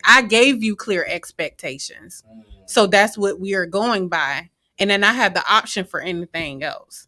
I gave you clear expectations. So that's what we are going by. And then I have the option for anything else.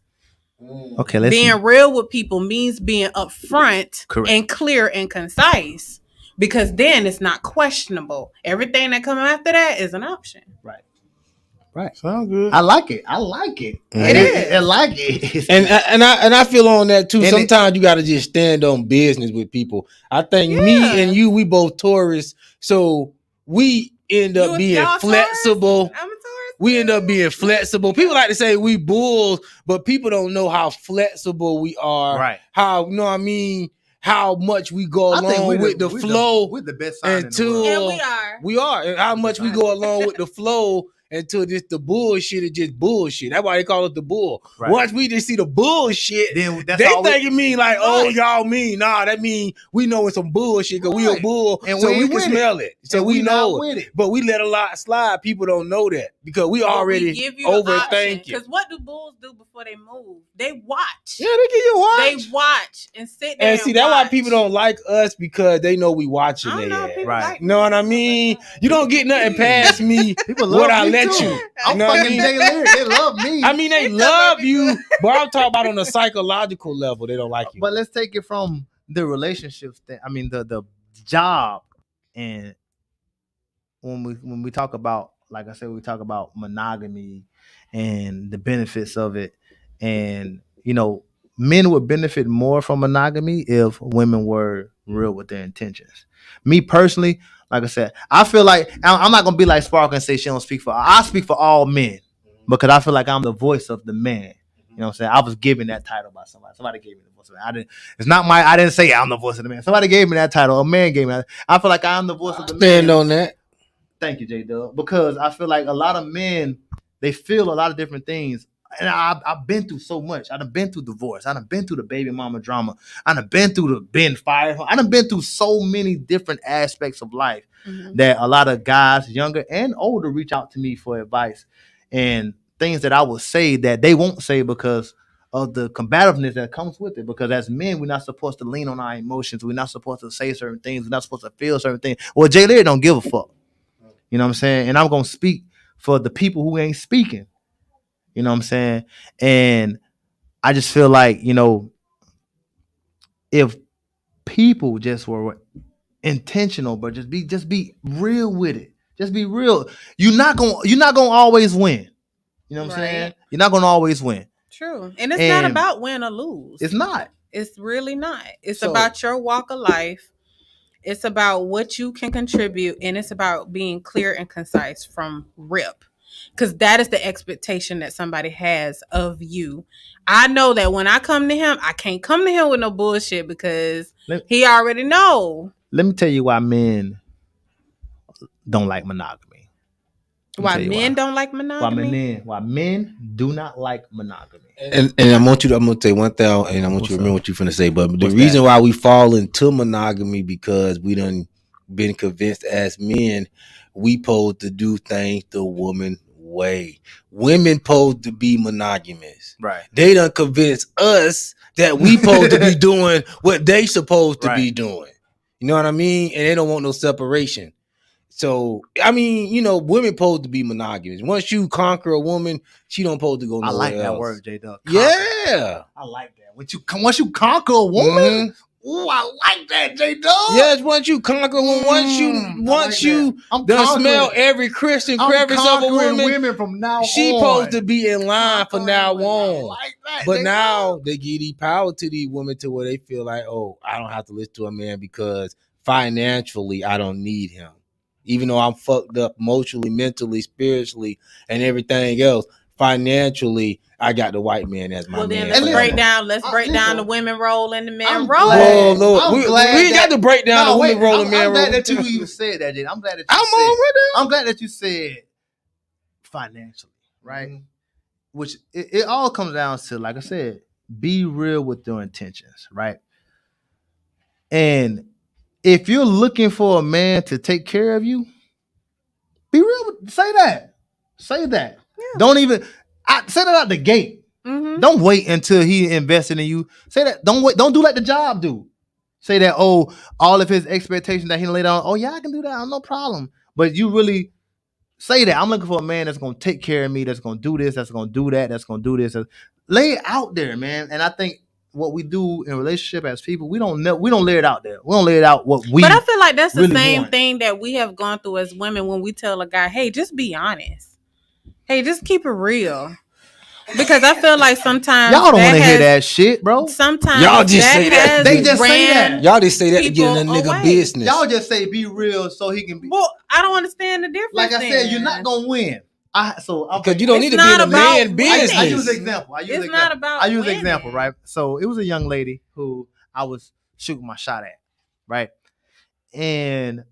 Okay, let's Being real with people means being upfront Correct. and clear and concise because then it's not questionable. Everything that comes after that is an option. right. Sound good. I like it. I like it. It is. I like it. And I feel on that too. And Sometimes you got to just stand on business with people. I think me and you, we both Taurus, so we end up being y'all flexible. Taurus? I'm a Taurus. We end up being flexible. People like to say we bulls, but people don't know how flexible we are. Right. How, you know what I mean? How much we go along with the flow. We're the best sign in the until world. And we are. we are, and how much we go along with the flow until this the bullshit is just bullshit. That's why they call it the bull. Right. Once we just see the bullshit, Then that's they all think it mean like, oh, Right. y'all mean. Nah, that mean we know it's some bullshit because we a Right. bull, And so we we ain't can with it. smell it. So And we not know it. with it. But we let a lot slide. People don't know that because we But already we give you the option. overthink it. Because what do bulls do before they move? They watch. Yeah, they give you a watch. They watch and sit there And see, that's why watch. people don't like us because they know we watching I don't know if their people ass. Right. like You know what I mean? You don't get nothing past me. People love What I me let too. you. I'm know what I fucking mean? J.Lyrik. They love me. I mean, they They love love you, but I'm talking about on a psychological level. They don't like you. But let's take it from the relationships. I mean, the job, and when we talk about, like I said, we talk about monogamy and the benefits of it, and men would benefit more from monogamy if women were real with their intentions. Me personally, like I said, I feel like I'm not gonna be like Sparkle and say she don't speak for. I speak for all men because I feel like I'm the voice of the man. You know what I'm saying? I was given that title by somebody. Somebody gave me the voice of the man. I didn't. It's not my. I didn't say I'm the voice of the man. Somebody gave me that title. A man gave me that. I feel like I'm the voice of the Stand man. on that. Thank you, J Dub. Because I feel like a lot of men, they feel a lot of different things. And I've been through so much. I've been through divorce. I've been through the baby mama drama. I've been through the being fired. I've been through so many different aspects of life that a lot of guys, younger and older, reach out to me for advice and things that I will say that they won't say because of the combativeness that comes with it. Because as men, we're not supposed to lean on our emotions. We're not supposed to say certain things. We're not supposed to feel certain things. Well, J.Lyrik don't give a fuck. You know what I'm saying? And I'm going to speak for the people who ain't speaking. You know what I'm saying? And I just feel like, if people just were intentional, but just be real with it. Just be real. You're not gonna always win. You know what I'm saying? Right. You're not gonna always win. True. And it's not And about win or lose. It's not. It's really not. It's So- about your walk of life. It's about what you can contribute. And it's about being clear and concise from rip. Because that is the expectation that somebody has of you. I know that when I come to him, I can't come to him with no bullshit because he already know. Let me tell you why men don't like monogamy. Why men don't like monogamy? Why men do not like monogamy. And I'm gonna tell you one thing, and I want you to remember what you're finna say. But the reason why we fall into monogamy because we done been convinced as men we supposed to do things the woman way. Women supposed to be monogamous. Right. They done convince us that we supposed to be doing what they supposed to be doing. You know what I mean? And they don't want no separation. So, I mean, you know, women supposed to be monogamous. Once you conquer a woman, she don't supposed to go nowhere else. I like that word, J-Duck. Yeah. I like that. Once you conquer a woman, ooh, I like that, J-Duck. Yes, once you conquer one, once you done smell every Christian crevice of a woman from now she on. supposed to be in line for now on. Like that, but now they give these power to these women to where they feel like, oh, I don't have to listen to a man because financially I don't need him. Even though I'm fucked up emotionally, mentally, spiritually, and everything else, financially, I got the white man as my man. Let's break down the women role and the men role. Oh no, we ain't got to break down the women role and men role. I'm glad that you even said that, Jay. I'm glad that I'm glad that you said financially, right? Mm-hmm. Which it all comes down to, like I said, be real with your intentions, right? And if you're looking for a man to take care of you, be real. Say that. Yeah. Don't even say that out the gate. Mm-hmm. Don't wait until he invested in you. Say that. Don't wait. Don't do like the job do. Say that. Oh, all of his expectations that he laid on. Oh yeah, I can do that. No problem. But you really say that. I'm looking for a man that's gonna take care of me. That's gonna do this. That's gonna do that. That's gonna do this. Lay it out there, man. And I think what we do in relationship as people, we don't lay it out there. We don't lay it out what we. But I feel like that's the same thing that we have gone through as women when we tell a guy, "Hey, just be honest. Hey, just keep it real." Because I feel like sometimes y'all don't want to hear that shit, bro. Sometimes y'all just say that. They just say that. Y'all just say that to get in a nigga business. Y'all just say be real so he can be. Well, I don't understand the difference. Like I said, you're not gonna win. Because you don't need to be in a man business. I use an example. I use an example, right? So it was a young lady who I was shooting my shot at, right? And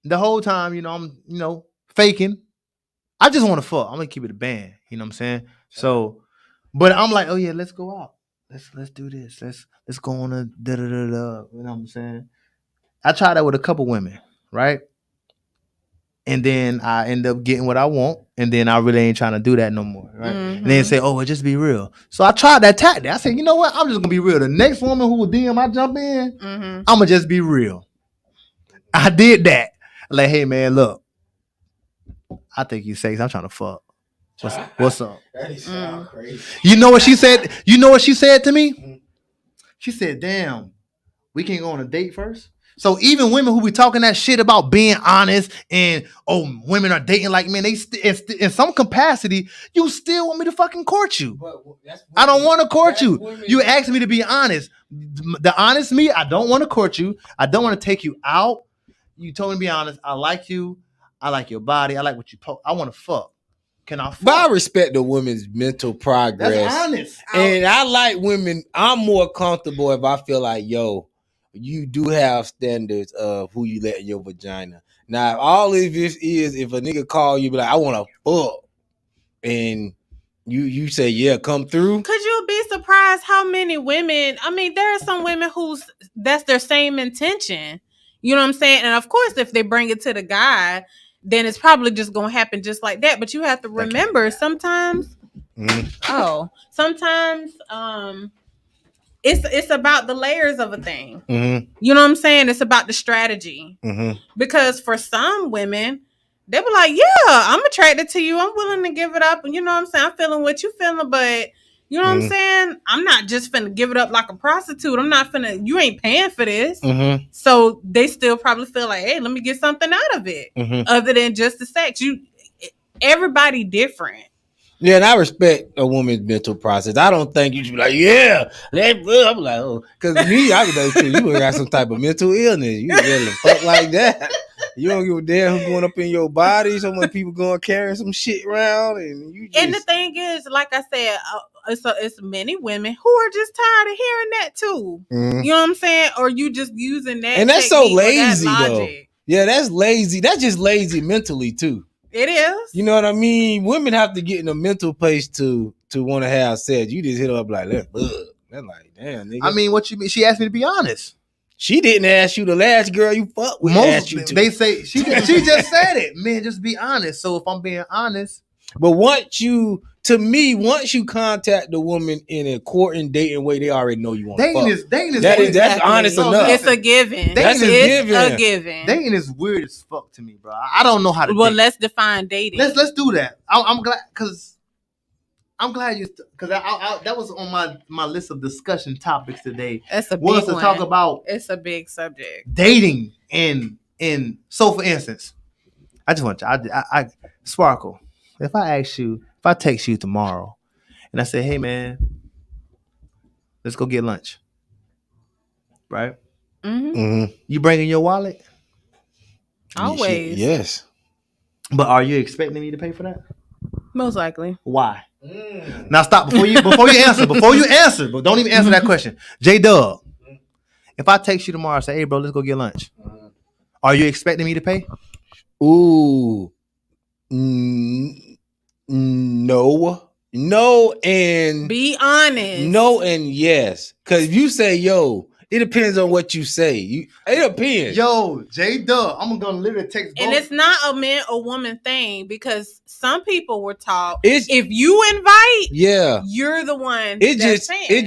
the whole time, I'm, faking. I just want to fuck. I'm gonna keep it a band. You know what I'm saying? So, but I'm like, oh yeah, let's go out. Let's do this. Let's go on a da da da da. You know what I'm saying? I tried that with a couple women, right? And then I end up getting what I want, and then I really ain't trying to do that no more, right? Mm-hmm. And then they say, "Oh, well, just be real." So I tried that tactic. I said, "You know what? I'm just gonna be real. The next woman who will DM I jump in, I'm gonna just be real." I did that. Like, hey man, look, I think you sexy. I'm trying to fuck. What's up? That is crazy. You know what she said? You know what she said to me? She said, "Damn, we can't go on a date first." So even women who be talking that shit about being honest and women are dating like men, they in some capacity, you still want me to fucking court you. I don't want to court you. Women. You asked me to be honest. The honest me, I don't want to court you. I don't want to take you out. You told me to be honest. I like you. I like your body. I like what you post. I want to fuck. Can I fuck? But I respect the women's mental progress. That's honest. And I like women. I'm more comfortable if I feel like, you do have standards of who you let in your vagina. Now, all of this is if a nigga call you, be like, I want to fuck, and you say, yeah, come through. Could you be surprised how many women? I mean, there are some women that's their same intention. You know what I'm saying? And of course, if they bring it to the guy, then it's probably just gonna happen just like that. But you have to remember, sometimes, It's about the layers of a thing. Mm-hmm. You know what I'm saying? It's about the strategy. Mm-hmm. Because for some women, they be like, yeah, I'm attracted to you. I'm willing to give it up. And you know what I'm saying? I'm feeling what you feeling, but you know what I'm saying? I'm not just finna give it up like a prostitute. I'm not finna, you ain't paying for this. Mm-hmm. So they still probably feel like, hey, let me get something out of it. Mm-hmm. Other than just the sex. Everybody different. Yeah, and I respect a woman's mental process. I don't think you should be like, yeah, I'm like, oh, because me, I would think you got some type of mental illness. You really fuck like that. You don't give a damn who's going up in your body. So many people going carrying some shit around, and you. And the thing is, like I said, it's many women who are just tired of hearing that too. Mm-hmm. You know what I'm saying? Or you just using that, and that's so lazy though. Yeah, that's lazy. That's just lazy mentally too. It is. You know what I mean? Women have to get in a mental place to want to have sex. You just hit her up like, let's bug. They're like, damn, nigga. I mean, what you mean? She asked me to be honest. She didn't ask you. The last girl you fucked with asked you to. They say she just said it. Man, just be honest. So if I'm being honest, but once you contact the woman in a courting dating way, they already know you want to fuck. Dating is that's honest enough. It's a given. That's a given. Dating is weird as fuck to me, bro. I don't know how to. Well, date. let's define dating. Let's do that. I'm glad because that was on my list of discussion topics today. That's a big was to one. talk about. It's a big subject. Dating and so for instance, I just want you. I Sparkle. If I text you tomorrow, and I say, hey man, let's go get lunch, right? Mm-hmm. You bringing your wallet? Always. Yes. But are you expecting me to pay for that? Most likely. Why? Now stop before you answer. Before you answer, but don't even answer that question. J-Dub, if I text you tomorrow and say, hey bro, let's go get lunch, are you expecting me to pay? Ooh. No, and be honest. No, and yes. Because if you say, yo, it depends on what you say. It depends. Yo, J-Dub, I'm gonna literally text both. And it's not a man or woman thing because some people were taught if you invite, yeah, you're the one. It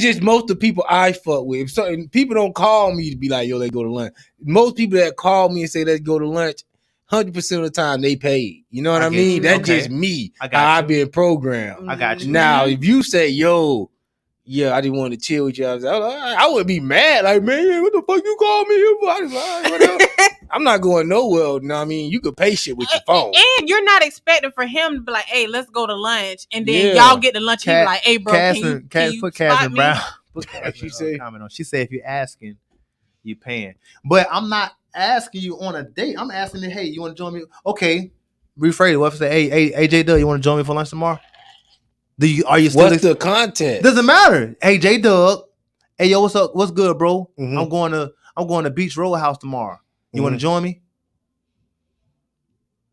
just most of the people I fuck with. If certain people don't call me to be like, yo, let's go to lunch. Most people that call me and say let's go to lunch, 100% of the time they pay. You know what I mean? That's just me. I've been programmed. I got you. Now, if you say, yo, yeah, I just want to chill with you, I wouldn't be mad. Like, man, what the fuck you call me here for? I just like, whatever. I'm not going nowhere. You know what I mean? You could pay shit with your phone. And you're not expecting for him to be like, hey, let's go to lunch. And then y'all get to lunch and he be like, hey, bro, can you put spot me? Brown. She said, comment on. She said, if you're asking, you paying. But I'm not asking you on a date. I'm asking you, hey, you want to join me? Okay, rephrase it. What if I say, hey, J-Dub, you want to join me for lunch tomorrow? Are you still? What's the content? Doesn't matter. Hey, J-Dub. Hey, yo, what's up? What's good, bro? Mm-hmm. I'm going to Beach Roadhouse tomorrow. You want to join me?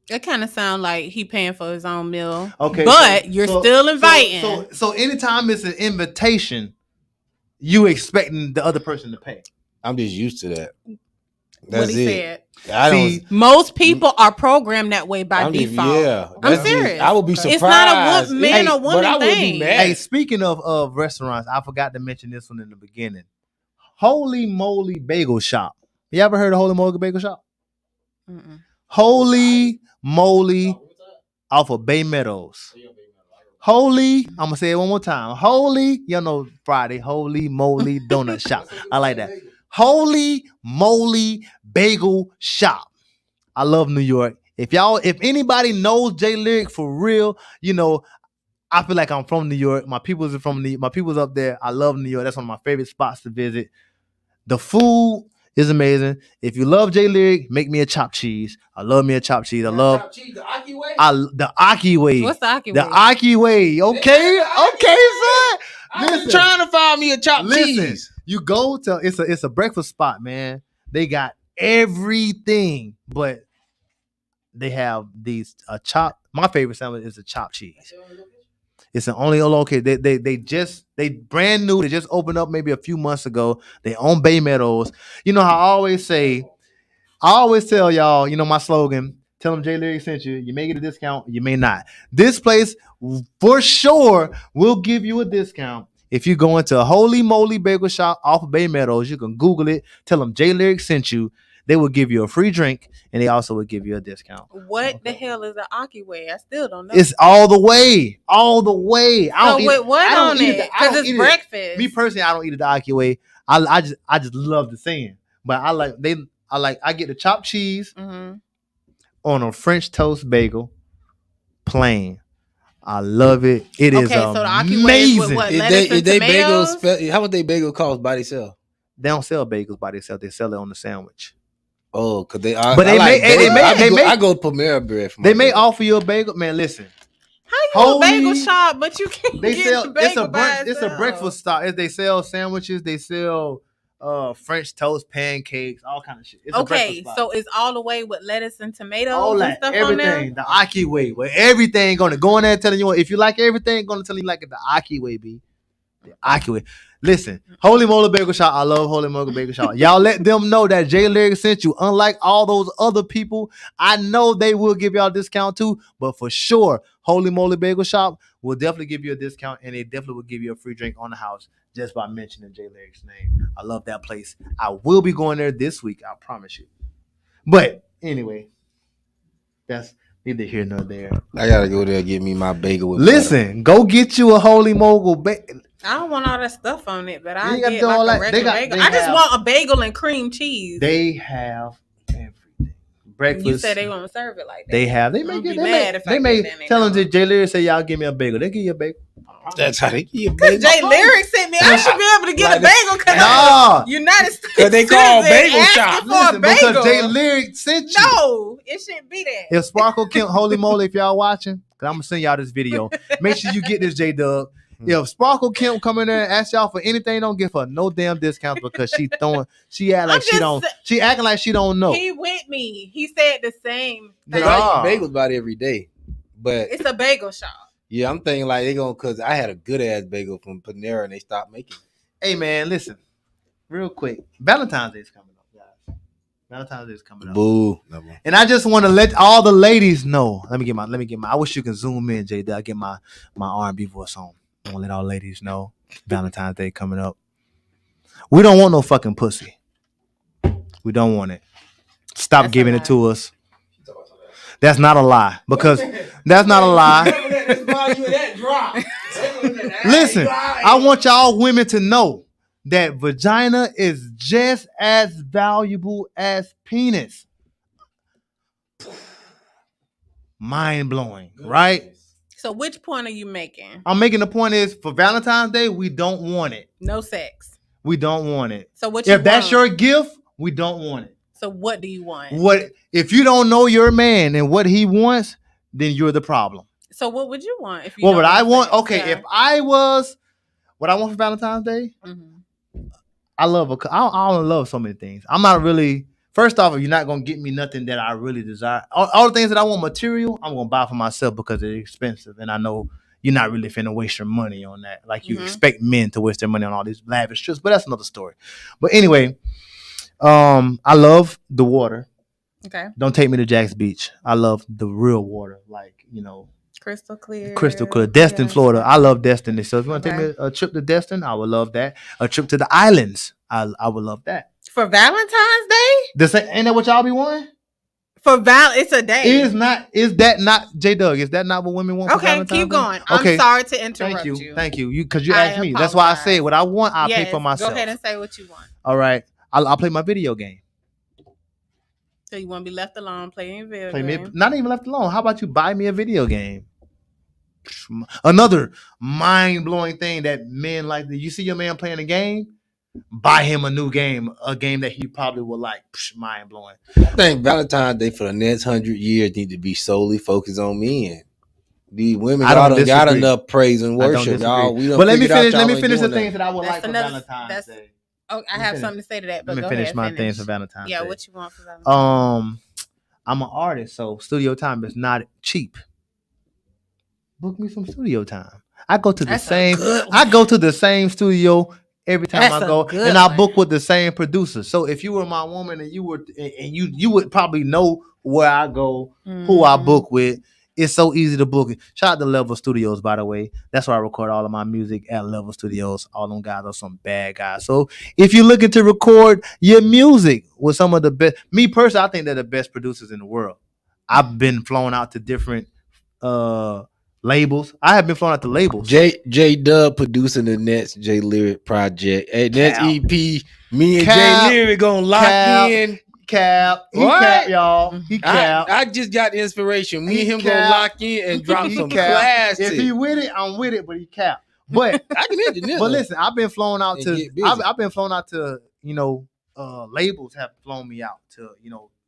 It kind of sounds like he paying for his own meal. Okay, but you're still inviting. So anytime it's an invitation, you expecting the other person to pay. I'm just used to that. That's what he said. Most people are programmed that way by default. I'm serious. I would be surprised. It's not a man or woman but I would thing. Be mad. Hey, speaking of restaurants, I forgot to mention this one in the beginning. Holy Moly Bagel Shop. You ever heard of Holy Moly Bagel Shop? Mm-mm. Holy Moly off of Bay Meadows. Holy, I'm gonna say it one more time. Holy, you know Friday, Holy Moly Donut Shop. I like that. Holy Moly Bagel Shop. I love New York. If anybody knows J.Lyrik for real, you know, I feel like I'm from New York. My people's up there. I love New York. That's one of my favorite spots to visit. The food is amazing. If you love J.Lyrik, make me a chopped cheese. I love me a chopped cheese. I love chopped cheese, the Aki way. The Aki way. What's the Aki way? The Aki way. Okay, son. Listen, trying to find me a chopped cheese. You go to it's a breakfast spot, man. They got everything, but they have these chopped. My favorite sandwich is a chopped cheese. It's an only location. They brand new. They just opened up maybe a few months ago. They own Bay Meadows. You know how I always tell y'all, you know my slogan, tell them J.Lyrik sent you. You may get a discount, you may not. This place for sure will give you a discount. If you go into a Holy Moly Bagel Shop off of Bay Meadows, you can Google it, tell them J.Lyrik sent you. They will give you a free drink, and they also will give you a discount. What the hell is the Aki way? I still don't know. It's all the way. All the way. Because it's breakfast. Me personally, I don't eat it the Aki way. I just love the saying. But I get the chopped cheese on a French toast bagel, plain. I love it. It is so the Aki way is with what? Lettuce and tomatoes? How much they bagel cost by themselves? They don't sell bagels by themselves. They sell it on the sandwich. Oh, because they are. But I go Panera Bread. They may offer you a bagel. Man, listen. How you a bagel shop, but you can't get the bagel by itself? It's a breakfast stop. They sell sandwiches. They sell French toast, pancakes, all kind of shit. It's a breakfast Okay, spot. so it's all the way with lettuce and tomatoes all and that, stuff everything, on the Aki way, where everything gonna go in there telling you if you like everything, gonna tell you like it the Aki way, B. The Aki way. Listen, Holy Moly Bagel Shop. I love Holy Moly Bagel Shop. Y'all let them know that J.Lyrik sent you. Unlike all those other people, I know they will give y'all a discount too, but for sure, Holy Moly Bagel Shop will definitely give you a discount, and they definitely will give you a free drink on the house just by mentioning J.Lyrik's name. I love that place. I will be going there this week. I promise you. But anyway, that's neither here nor there. I gotta go there and get me my bagel with Listen, go get you a Holy Mogul bagel. I don't want all that stuff on it, but You I ain't gotta get do all like a that. regular bagel. I just want a bagel and cream cheese. They have everything. Breakfast. You said they won't serve it like that. They have. They I'm may gonna get. be They mad may. if I They get may that and they tell them to don't. J.Lyrik say y'all give me a bagel. They give you a bagel. That's how they get Because bagel. J.Lyrik sent me, I should be able to get a bagel because No. United States. Because they call citizen bagel asking shop. for a Because bagel. J.Lyrik sent you. No, it shouldn't be that. If Sparkle Kemp, Holy Moly, if y'all watching, because I'm gonna send y'all this video. Make sure you get this J-Dub. If Sparkle Kemp come in there and ask y'all for anything, don't give her no damn discounts because she act like she don't. She acting like she don't know. He with me. He said the same thing. I eat bagels about every day, but it's a bagel shop. Yeah, I'm thinking like they gonna cause I had a good ass bagel from Panera and they stopped making it. Hey man, listen, real quick. Valentine's Day is coming up, guys. Valentine's Day is coming up. Boo. And I just want to let all the ladies know. Let me get my. I wish you can zoom in, J. I get my R&B voice on. I want to let all ladies know Valentine's Day coming up. We don't want no fucking pussy. We don't want it. Stop That's giving it to us. That's not a lie because that's not a lie. Listen, I want y'all women to know that vagina is just as valuable as penis. Mind blowing, right? So which point are you making? I'm making the point is for Valentine's Day, we don't want it. No sex. We don't want it. So what? If that's your gift, we don't want it. So what do you want? What if you don't know your man and what he wants? Then you're the problem. So what would you want? If you what would I want? sex? Okay, Yeah. if I was, what I want for Valentine's Day, I love I don't love so many things. I'm not really. First off, you're not gonna get me nothing that I really desire. All the things that I want material, I'm gonna buy for myself because it's expensive, and I know you're not really finna waste your money on that. Like you expect men to waste their money on all these lavish trips, but that's another story. But anyway, I love the water. Okay. Don't take me to Jack's Beach. I love the real water, like crystal clear. Destin, Florida. I love Destin. So if you want to take me a trip to Destin, I would love that. A trip to the islands, I would love that. For Valentine's Day? Ain't that what y'all be wanting? It's a day. Is that not J Doug? Is that not what women want? Okay, for Valentine's keep Day? going. Okay. I'm sorry to interrupt Thank you. Because you asked me. That's why I said what I want. I'll pay for myself. Go ahead and say what you want. All right. I'll play my video game. So you want to be left alone playing your video game? Not even left alone. How about you buy me a video game? Another mind-blowing thing that men like. You see your man playing a game, buy him a new game, a game that he probably would like. Mind-blowing. I think Valentine's Day for the next 100 years need to be solely focused on men. These women got enough praise and worship, y'all. But let me finish the things that I would like for Valentine's Day. Oh, I have something to say to that. But let me finish my things for Valentine's Day. Yeah, what you want for Valentine's Day? I'm an artist, so studio time is not cheap. Book me some studio time. I go to the same studio every time I go, and I book with the same producer. So if you were my woman and you would probably know where I go, who I book with. It's so easy to book it. Shout out to Level Studios, by the way. That's where I record all of my music at Level Studios. All them guys are some bad guys. So if you're looking to record your music with some of the best, me personally, I think they're the best producers in the world. I've been flown out to different labels. I have been flown out to labels. J Dub producing the next J.Lyrik project. Hey, next EP, me and J.Lyrik gonna lock in. Cap. He cap, y'all. He cap. I just got the inspiration. Me and him gonna lock in and drop some classics. If he with it, I'm with it, but he cap. But I can engineer. But listen, I've been flown out to labels have flown me out to,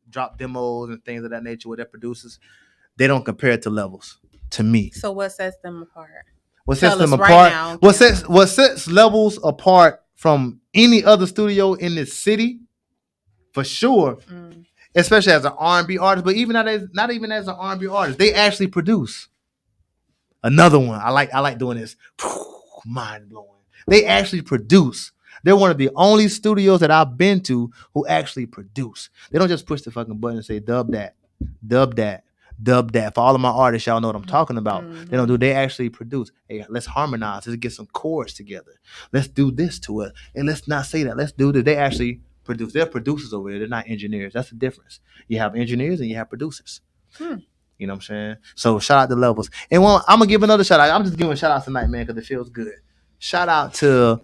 drop demos and things of that nature with their producers. They don't compare it to Levels to me. So what sets them apart? What sets them apart? What sets Levels apart from any other studio in this city, for sure. Especially as an R&B artist, but even not even as an R&B artist, they actually produce. Another one. I like doing this. Mind blowing. They actually produce. They're one of the only studios that I've been to who actually produce. They don't just push the fucking button and say dub that, dub that, dub that. For all of my artists, y'all know what I'm talking about. They don't do. They actually produce. Hey, let's harmonize. Let's get some chords together. Let's do this to it, and let's not say that. Let's do that. They actually produce. They're producers over there. They're not engineers. That's the difference. You have engineers and you have producers. You know what I'm saying? So shout out to Levels. And I'm gonna give another shout out. I'm just giving shout outs tonight, man, because it feels good. Shout out to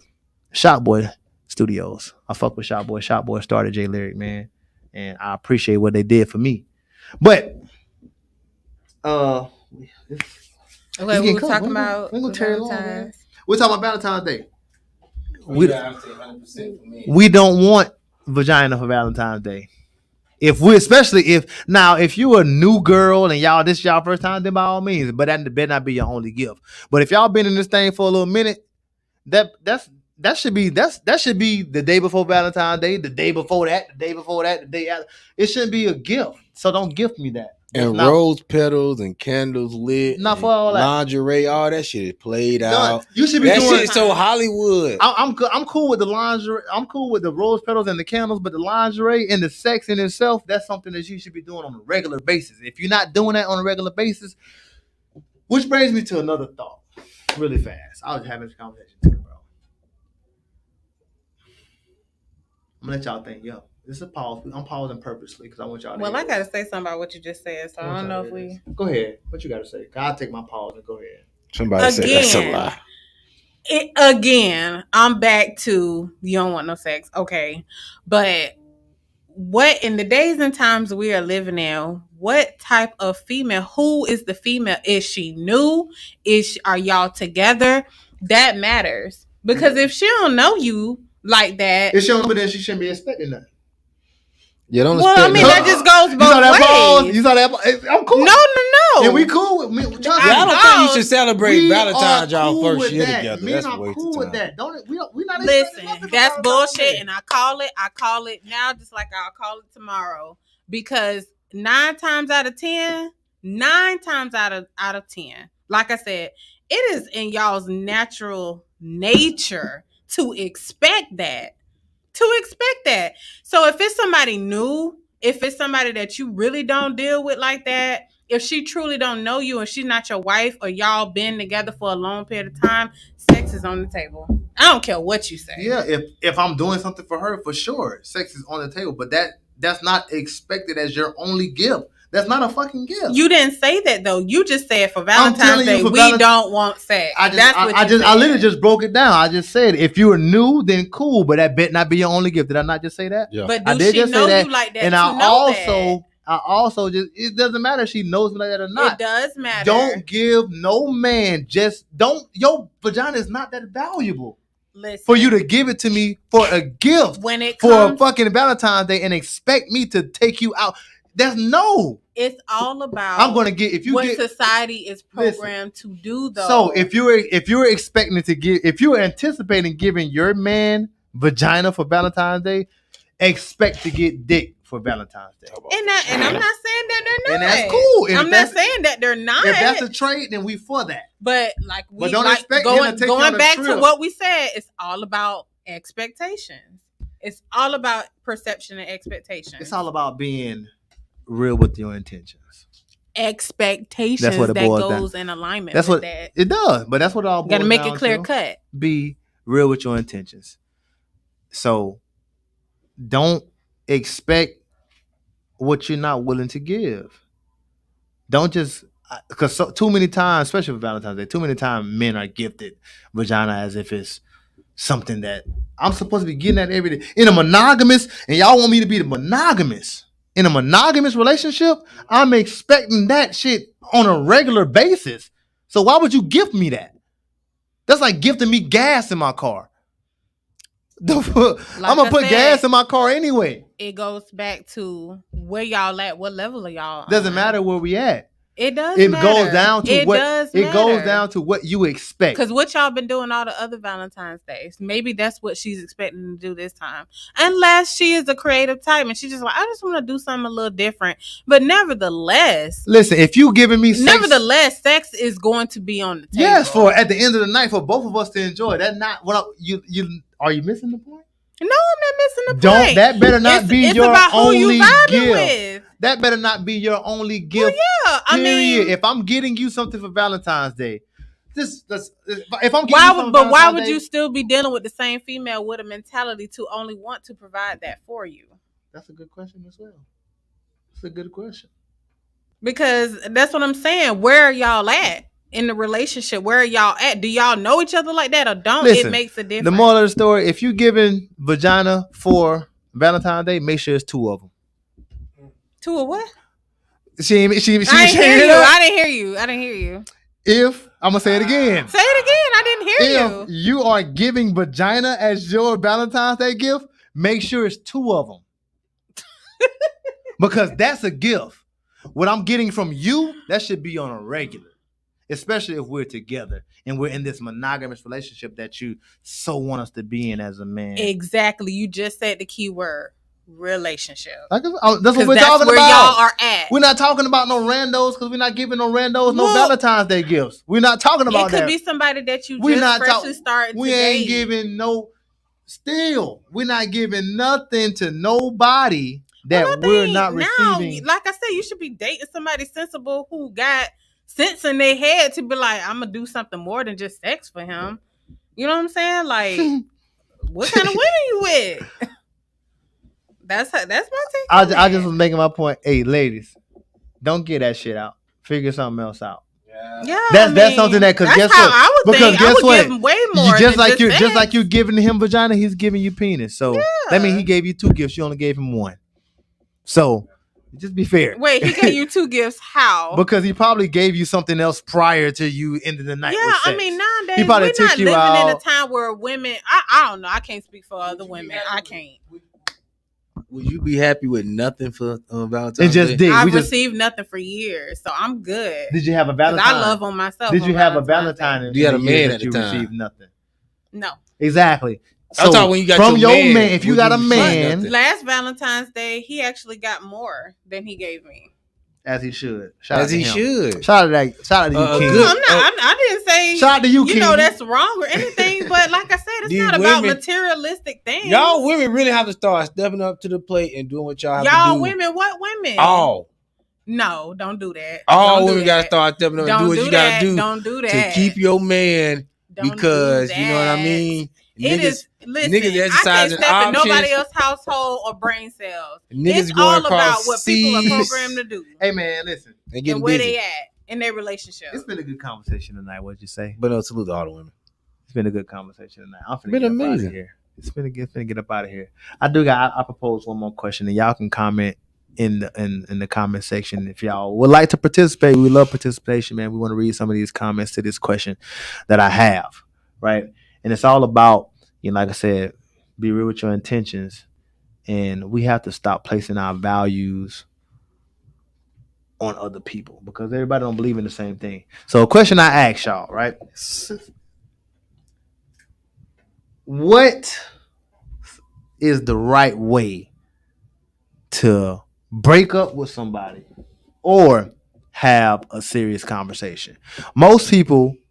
Shot Boy Studios. I fuck with Shot Boy. Shot Boy started J.Lyrik, man. And I appreciate what they did for me. But okay, we were talking about Valentine's. We're talking about Valentine's Day. We don't want vagina for Valentine's Day. If you a new girl and y'all this y'all first time, then by all means, but that better not be your only gift. But if y'all been in this thing for a little minute, that should be the day before Valentine's Day, the day before that, the day before that, the day after. It shouldn't be a gift. So don't gift me that. And rose petals and candles lit, not for all that lingerie, all that shit is played out. You should be that doing shit so Hollywood. I'm cool with the lingerie. I'm cool with the rose petals and the candles, but the lingerie and the sex in itself, that's something that you should be doing on a regular basis. If you're not doing that on a regular basis, which brings me to another thought, really fast. I was having this conversation too, bro. I'm gonna let y'all think, yo. This is a pause. I'm pausing purposely because I want y'all to. Well, I gotta say something about what you just said, so I don't know if we. Go ahead. What you gotta say? I'll take my pause and go ahead. Somebody said that's a lie. Again, I'm back to you don't want no sex, okay? But what in the days and times we are living in? What type of female? Who is the female? Is she new? Are y'all together? That matters because if she don't know you like that, if she don't know, then she shouldn't be expecting that. You don't that just goes both ways. You saw that? I'm cool. No. Yeah, we cool with me. I don't think you should celebrate Valentine's y'all first year together. Me that's a waste cool of time. With that. We not listen. That's bullshit, and I call it now, just like I'll call it tomorrow. Because 9 times out of 10, like I said, it is in y'all's natural nature to expect that. So if it's somebody new, if it's somebody that you really don't deal with like that, if she truly don't know you and she's not your wife or y'all been together for a long period of time, sex is on the table. I don't care what you say. Yeah, if I'm doing something for her, for sure, sex is on the table. But that's not expected as your only gift. That's not a fucking gift. You didn't say that though. You just said for Valentine's Day we don't want sex. I literally just broke it down. I just said if you are new, then cool, but that bet not be your only gift. Did I not just say that? Yeah. But do she know you like that? And I also just it doesn't matter if she knows me like that or not. It does matter. Don't give no man your vagina is not that valuable. Listen, for you to give it to me for a gift when it for a fucking Valentine's Day and expect me to take you out. It's all about I'm gonna get society is programmed to do though. So if you're expecting if you're anticipating giving your man vagina for Valentine's Day, expect to get dick for Valentine's Day. And I'm not saying that they're not. And that's cool. I'm not saying that they're not. If that's a trade, then we for that. But don't expect going back to what we said, it's all about expectations. It's all about perception and expectations. It's all about being real with your intentions. Expectations that's what it that goes down. In alignment that's with what that. It does, but that's what it all boils down. Gotta make it clear to. Cut. Be real with your intentions. So don't expect what you're not willing to give. Don't just because too many times, especially for Valentine's Day, too many times men are gifted vagina as if it's something that I'm supposed to be getting at every day. In a monogamous, and y'all want me to be the monogamous. In a monogamous relationship, I'm expecting that shit on a regular basis. So why would you gift me that? That's like gifting me gas in my car. I'm gonna put gas in my car anyway. It goes back to where y'all at. What level are y'all? Doesn't matter where we at. It does It matter. goes down to it what does it goes matter. down to what you expect. Because what y'all been doing all the other Valentine's Days, maybe that's what she's expecting to do this time. Unless she is a creative type and she's just like, I just want to do something a little different. But nevertheless, Listen, if you giving me sex, sex is going to be on the table. yes, for at the end of the night for both of us to enjoy. That's not what you are you missing the point? No, I'm not missing the point. That better not be your about who only you vibing gift. with. That better not be your only gift. Well, yeah, period. If I'm getting you something for Valentine's Day, if I'm why would you still be dealing with the same female with a mentality to only want to provide that for you? That's a good question as well. That's a good question. Because that's what I'm saying. Where are y'all at in the relationship? Where are y'all at? Do y'all know each other like that or don't? Listen, it makes a difference. The moral of the story: if you giving vagina for Valentine's Day, make sure it's 2 of them. 2 of what? She I didn't hear you. If I'm gonna say it again. Say it again. I didn't hear you. If you are giving vagina as your Valentine's Day gift, make sure it's 2 of them. Because that's a gift. What I'm getting from you, that should be on a regular. Especially if we're together and we're in this monogamous relationship that you so want us to be in as a man. Exactly. You just said the key word. Relationship. That's what we're talking where about. Y'all are at. We're not talking about no randos because we're not giving no randos no Valentine's Day gifts. We're not talking about that. It could be somebody that you just freshly started. We ain't giving no. Still, we're not giving nothing to nobody that we're not receiving. Like I said, you should be dating somebody sensible who got sense in their head to be like, I'm gonna do something more than just sex for him. You know what I'm saying? Like, what kind of women you with? That's my take. I just was making my point. Hey, ladies, don't get that shit out. Figure something else out. Yeah, that's something that guess what? I would give him way more. Just like you giving him vagina, he's giving you penis. So that means he gave you 2 gifts. You only gave him 1. So just be fair. Wait, he gave you 2 gifts? How? Because he probably gave you something else prior to you ending the night. Yeah, I mean nowadays we're not living in a time where women. I don't know. I can't speak for other women. I can't. Would you be happy with nothing for Valentine's Day? I've received nothing for years, so I'm good. Did you have a Valentine? I love on myself. Did you have a Valentine? You had a man at the time. Received nothing. No. Exactly. So I'm when you got from your man, if you got a man, last Valentine's Day, he actually got more than he gave me. As he should. Shout out to you, King. I didn't say. Shout out to you, King. You know that's wrong or anything, but like I said, it's not about materialistic things. Y'all women really have to start stepping up to the plate and doing what y'all have to do. Y'all women, what women? All. No, don't do that. All women got to start stepping up and do what you got to do. Don't do that. To keep your man because, you know what I mean? Niggas exercising options. In nobody else's household or brain cells. It's all about what people are programmed to do. Hey man, listen. And where they at in their relationship. It's been a good conversation tonight. What'd you say? But salute to all the women. It's been a good conversation tonight. It's been amazing. It's been get up out of here. I propose one more question, and y'all can comment in the comment section if y'all would like to participate. We love participation, man. We want to read some of these comments to this question that I have, right? And it's all about, like I said, be real with your intentions. And we have to stop placing our values on other people because everybody don't believe in the same thing. So a question I ask y'all, right? What is the right way to break up with somebody or have a serious conversation?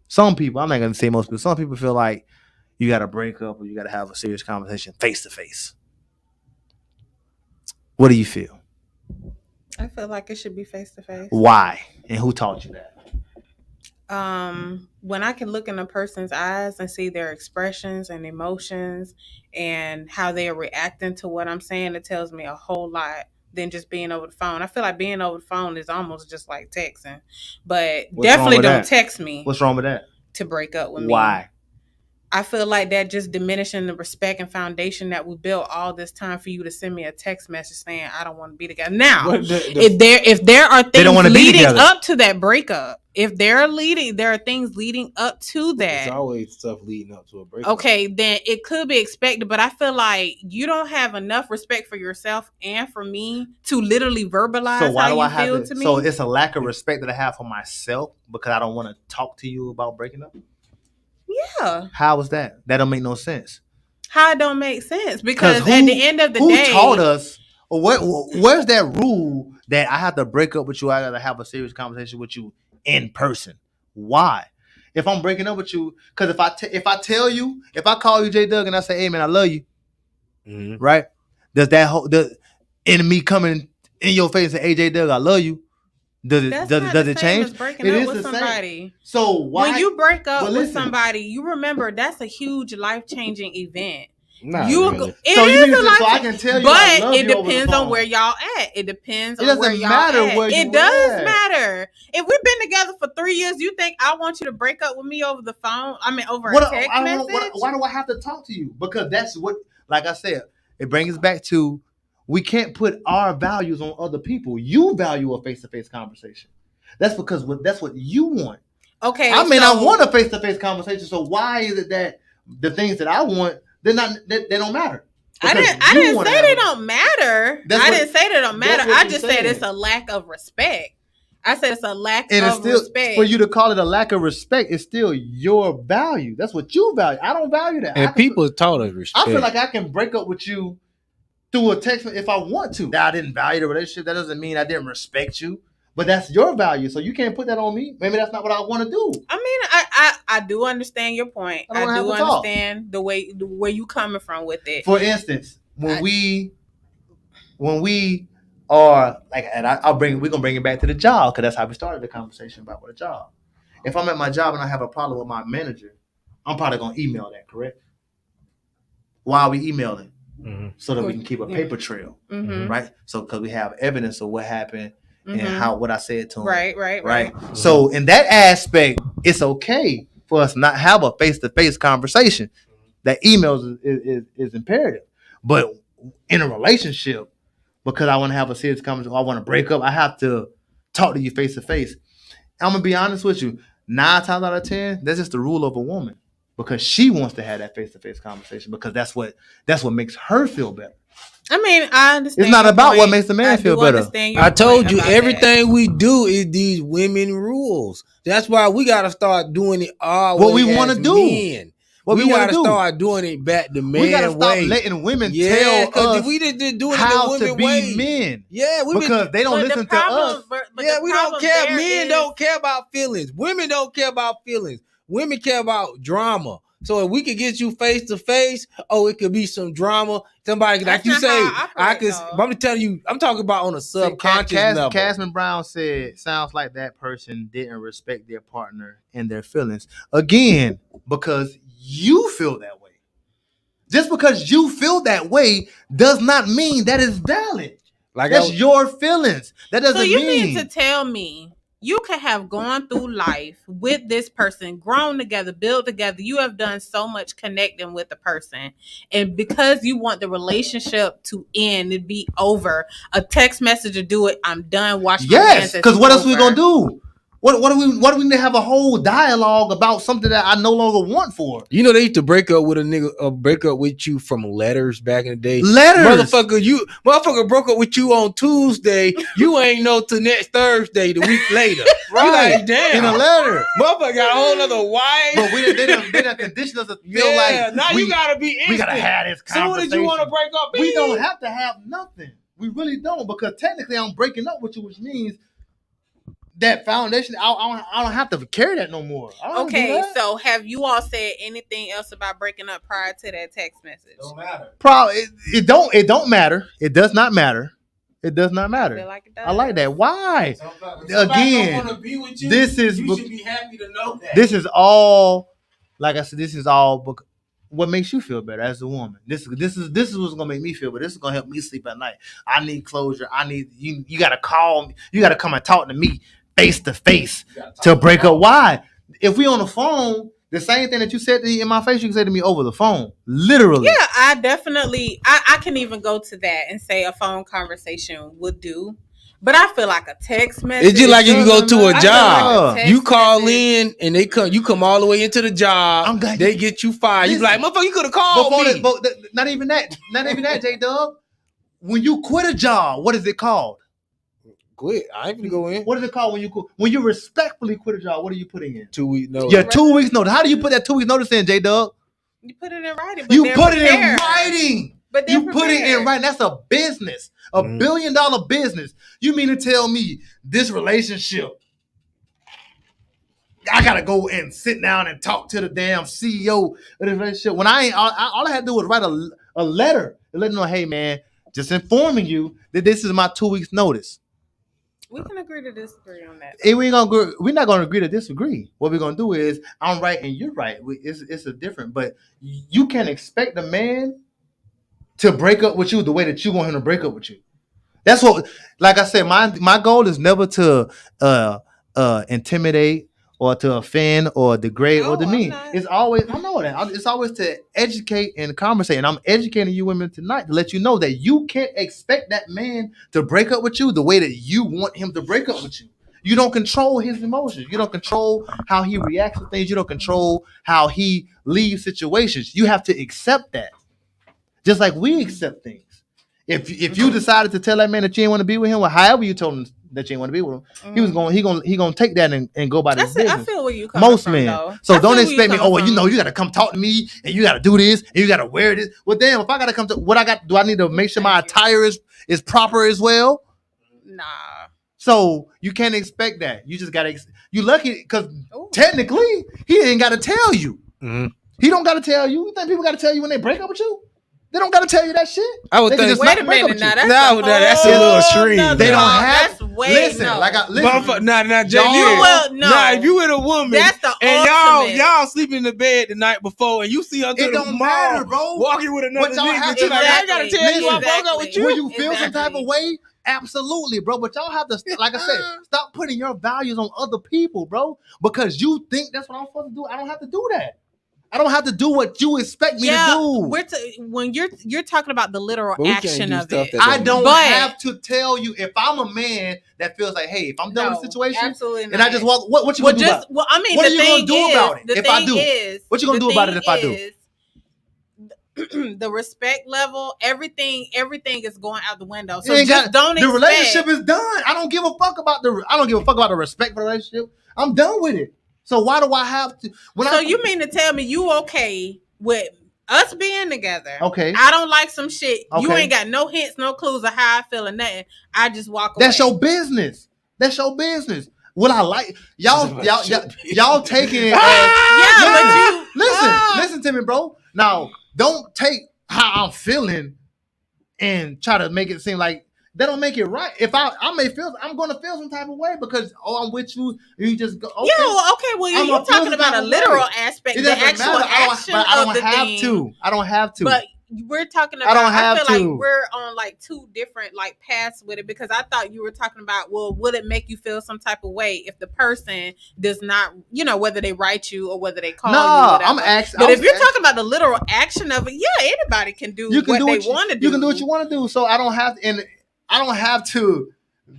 Some people, I'm not going to say most people, some people feel like you got to break up or you got to have a serious conversation face to face. What do you feel? I feel like it should be face to face. Why? And who taught you that? When I can look in a person's eyes and see their expressions and emotions and how they are reacting to what I'm saying, it tells me a whole lot than just being over the phone. I feel like being over the phone is almost just like texting. But definitely don't text me. What's wrong with that? To break up with me. Why? I feel like that just diminishing the respect and foundation that we built all this time for you to send me a text message saying I don't want to be together. Now, if there are things leading up to that breakup, if there are things leading up to that. There's always stuff leading up to a breakup. Okay, then it could be expected, but I feel like you don't have enough respect for yourself and for me to literally verbalize how you feel to me. So it's a lack of respect that I have for myself because I don't want to talk to you about breaking up. Yeah. How is that? That don't make no sense. How it don't make sense? Because at the end of the day, who taught us? Or where's that rule that I have to break up with you? I got to have a serious conversation with you in person. Why? If I'm breaking up with you, because if I tell you, if I call you J. Doug and I say, "Hey man, I love you," right? Does that enemy coming in your face and say, "Hey J. Doug, I love you"? Does it change? Breaking up with somebody. So why, when you break up with somebody, you remember that's a huge life-changing event. Really. So I can tell you, but it depends on where y'all at. It depends on where y'all at. It does matter. If we've been together for 3 years, you think I want you to break up with me over the phone? I mean, over a text message? Why do I have to talk to you? Because that's what, like I said, it brings us back to we can't put our values on other people. You value a face-to-face conversation. That's because that's what you want. Okay. I want a face-to-face conversation. So why is it that the things that I want, they don't matter? I didn't say they don't matter. I didn't say they don't matter. I just said it's a lack of respect. I said it's a lack of respect. For you to call it a lack of respect, it's still your value. That's what you value. I don't value that. And people taught us respect. I feel like I can break up with you through a text if I want to. I didn't value the relationship. That doesn't mean I didn't respect you. But that's your value, so you can't put that on me. Maybe that's not what I want to do. I mean, I do understand your point. I do understand the way where you coming from with it. For instance, when we are like, and we're gonna bring it back to the job because that's how we started the conversation about what a job. If I'm at my job and I have a problem with my manager, I'm probably gonna email that. Correct? Why are we emailing? Mm-hmm. So that we can keep a paper trail, right? So because we have evidence of what happened. And what I said to him. Right. So in that aspect, it's okay for us not have a face-to-face conversation. That emails is imperative. But in a relationship, because I want to have a serious conversation, I want to break up, I have to talk to you face-to-face. I'm going to be honest with you. 9 times out of 10, that's just the rule of a woman. Because she wants to have that face-to-face conversation because that's what makes her feel better. I mean, I understand. It's not about what makes the man feel better. I told you, everything we do is these women rules. That's why we got to start doing it our what we want to do. Men. What we got to start doing it back the man way. We got to stop letting women tell us we just doing it how the to be way. Men. Yeah, because they don't listen to us. Yeah, we don't care. Men don't care about feelings. Women don't care about feelings. Women care about drama. So if we could get you face to face, it could be some drama. Somebody, like you say, I'm telling you, I'm talking about on a subconscious level. Casman Brown said, sounds like that person didn't respect their partner and their feelings. Again, because you feel that way. Just because you feel that way does not mean that is valid. Like that's your feelings. That doesn't mean. So you mean to tell me you could have gone through life with this person, grown together, built together. You have done so much connecting with the person. And because you want the relationship to end and be over, a text message to do it, I'm done. Wash my hands. Yes, because what else are we going to do? What do we need to have a whole dialogue about something that I no longer want for? You know, they used to break up with a nigga, break up with you from letters back in the day. Letters, motherfucker broke up with you on Tuesday. You ain't know till next Thursday, the week later. Right? You like, damn, in a letter, motherfucker got a whole other wife. But they done conditioned us to feel like now you gotta be instant. We gotta have this conversation. Soon as you want to break up, we don't have to have nothing. We really don't, because technically I'm breaking up with you, which means that foundation, I don't have to carry that no more. Okay, so have you all said anything else about breaking up prior to that text message? Don't matter. Probably it don't matter. It does not matter. It does not matter. I feel like it does. I like that. Why? Again, don't be with you, this is you should be happy to know that. This is all, like I said, this is all what makes you feel better as a woman. This is what's gonna make me feel better. This is gonna help me sleep at night. I need closure. I need you. You gotta call me. You gotta come and talk to me face to face to break up. Why? If we on the phone, The same thing that you said to me in my face, you can say to me over the phone. Literally. Yeah, I definitely I can even go to that and say a phone conversation would do. But I feel like a text message. It's just like if you go to a I feel job, like a text you call message. in and they come. You come all the way into the job. I'm glad they get you fired. You be like, motherfucker, you could have called me. Not even that. Not even that, J Dub. When you quit a job, what is it called? Quit. I ain't gonna go in. What is it called when you quit? When you respectfully quit a job, what are you putting in? 2 weeks notice. Yeah, 2 weeks notice. How do you put that 2 weeks notice in, J Dub? You put it in writing. But You put it in writing. But you put it in writing. That's a business, a $1 billion business. You mean to tell me this relationship? I gotta go and sit down and talk to the damn CEO of this relationship. When I ain't, all I had to do was write a letter and let them know, hey man, just informing you that this is my 2 weeks notice. We can agree to disagree on that. We're not gonna agree to disagree. What we're gonna do is I'm right and you're right. It's a different, but you can't expect a man to break up with you the way that you want him to break up with you. That's what, like I said, my goal is never to intimidate or to offend or degrade or demean. It's always, I know that. It's always to educate and conversate. And I'm educating you women tonight to let you know that you can't expect that man to break up with you the way that you want him to break up with you. You don't control his emotions. You don't control how he reacts to things. You don't control how he leaves situations. You have to accept that. Just like we accept things. If you decided to tell that man that you didn't want to be with him, or however you told him that you didn't want to be with him, he gonna take that and go by this business. I feel where you come from. Most men. Though. So don't expect me. Oh, well, you got to come talk to me, and you got to do this, and you got to wear this. Well, damn, if I got to come to what I got, do I need to make sure my attire is proper as well? Nah. So you can't expect that. You just gotta. You lucky because technically he ain't got to tell you. Mm-hmm. He don't got to tell you. You think people got to tell you when they break up with you? They don't got to tell you that shit. I would think. Wait a minute, now that's a little extreme. They don't have. That's way listen. Nah, if you with a woman that's the and ultimate. y'all sleep in the bed the night before and you see her to it the don't mall matter, bro. walking with another nigga, exactly. I gotta tell you I broke up with you. Will you feel some type of way? Absolutely, bro. But y'all have to, like I said, stop putting your values on other people, bro. Because you think that's what I'm supposed to do. I don't have to do that. I don't have to do what you expect me to do. When you're talking about the literal action of it, I don't have to tell you. If I'm a man that feels like, hey, if I'm done with the situation, and I just walk, what you gonna do about it? Well, I mean, what are you gonna do about it if I do? What you gonna do about it if I do? The respect level, everything is going out the window. So the relationship is done. I don't give a fuck about the respect for the relationship. I'm done with it. So why do I have to? You mean to tell me you okay with us being together? Okay. I don't like some shit. Okay. You ain't got no hints, no clues of how I feel or nothing. I just walk away. That's your business. What I like y'all taking it as listen to me, bro. Now don't take how I'm feeling and try to make it seem like that don't make it right. If I'm gonna feel some type of way because I'm with you. You just go. Okay. Yeah, okay. Well, you're talking about a literal aspect, the actual action of the thing. I don't have to. But we're talking about. I feel like we're on like two different like paths with it because I thought you were talking about. Well, would it make you feel some type of way if the person does not, whether they write you or whether they call you? I'm asking. But if you're talking about the literal action of it, yeah, anybody can do what they want to do. You can do what you want to do. So I don't have to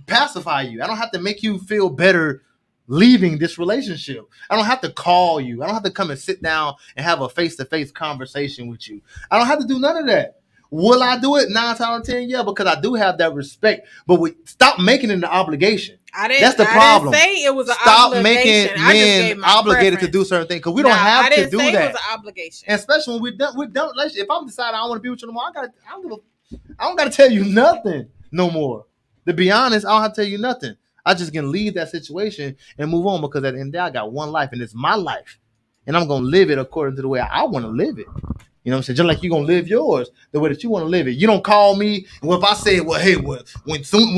pacify you. I don't have to make you feel better leaving this relationship. I don't have to call you. I don't have to come and sit down and have a face-to-face conversation with you. I don't have to do none of that. Will I do it? 9 times out of 10, yeah, because I do have that respect. But stop making it an obligation. That's the problem. I didn't say it was an obligation. Stop making men obligated to do certain things because we don't have to do that. I didn't say it was an obligation. And especially when we're done relationship. If I'm deciding I want to be with you no more, I don't gotta tell you nothing no more. To be honest, I don't have to tell you nothing. I just can leave that situation and move on because at the end of the day, I got one life and it's my life. And I'm going to live it according to the way I want to live it. You know what I'm saying? Just like you're going to live yours the way that you want to live it. You don't call me. And if I say, well, hey, when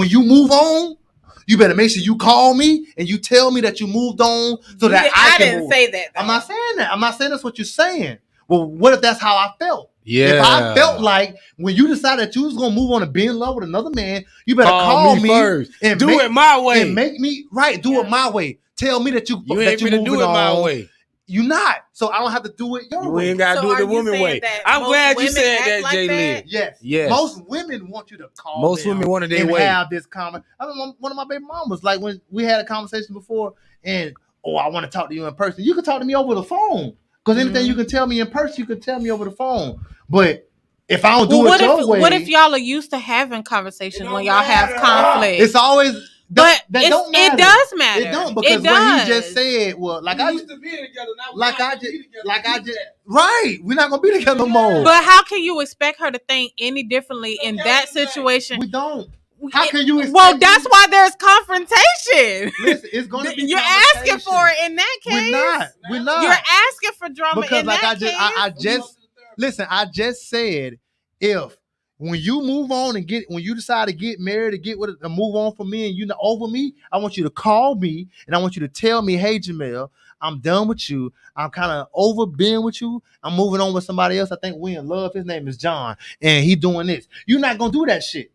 you move on, you better make sure you call me and you tell me that you moved on so that I can didn't say that. I'm not saying that. I'm not saying that's what you're saying. Well, what if that's how I felt? Yeah. If I felt like when you decided that you was gonna move on to be in love with another man, you better call me first and do it my way and make me right. Do it my way. Tell me that you ain't that you gonna do it my way. You not. So I don't have to do it your You way. ain't gotta So do it the are you woman saying way. that I'm most glad you women said act that, like J. that? Lyrik. Yes. Yes. Most women want you to call Most them women want it their and way. have this comment. I mean, one of my baby mamas, like when we had a conversation before, and I want to talk to you in person. You can talk to me over the phone because anything you can tell me in person, you can tell me over the phone. But if I don't do it your way, what if y'all are used to having conversations It when don't y'all have matter. conflict? it's always but that don't matter. it does matter. It don't because it what he does. just said, well, like We I used to being together. Now like we're I not just gonna be together. like I just right. We're not gonna be together no more. But how can you expect her to think any differently in that situation? We don't. How can you expect Well, that's why there's confrontation. Listen, it's going to be You're asking for it in that case. We're not. We're not. You're asking for drama Because in like that case. I just listen, I just said if when you move on and when you decide to get married, to move on from me and you know over me, I want you to call me and I want you to tell me, hey Jamel, I'm done with you. I'm kind of over being with you. I'm moving on with somebody else. I think we in love. His name is John, and he doing this. You're not gonna do that shit.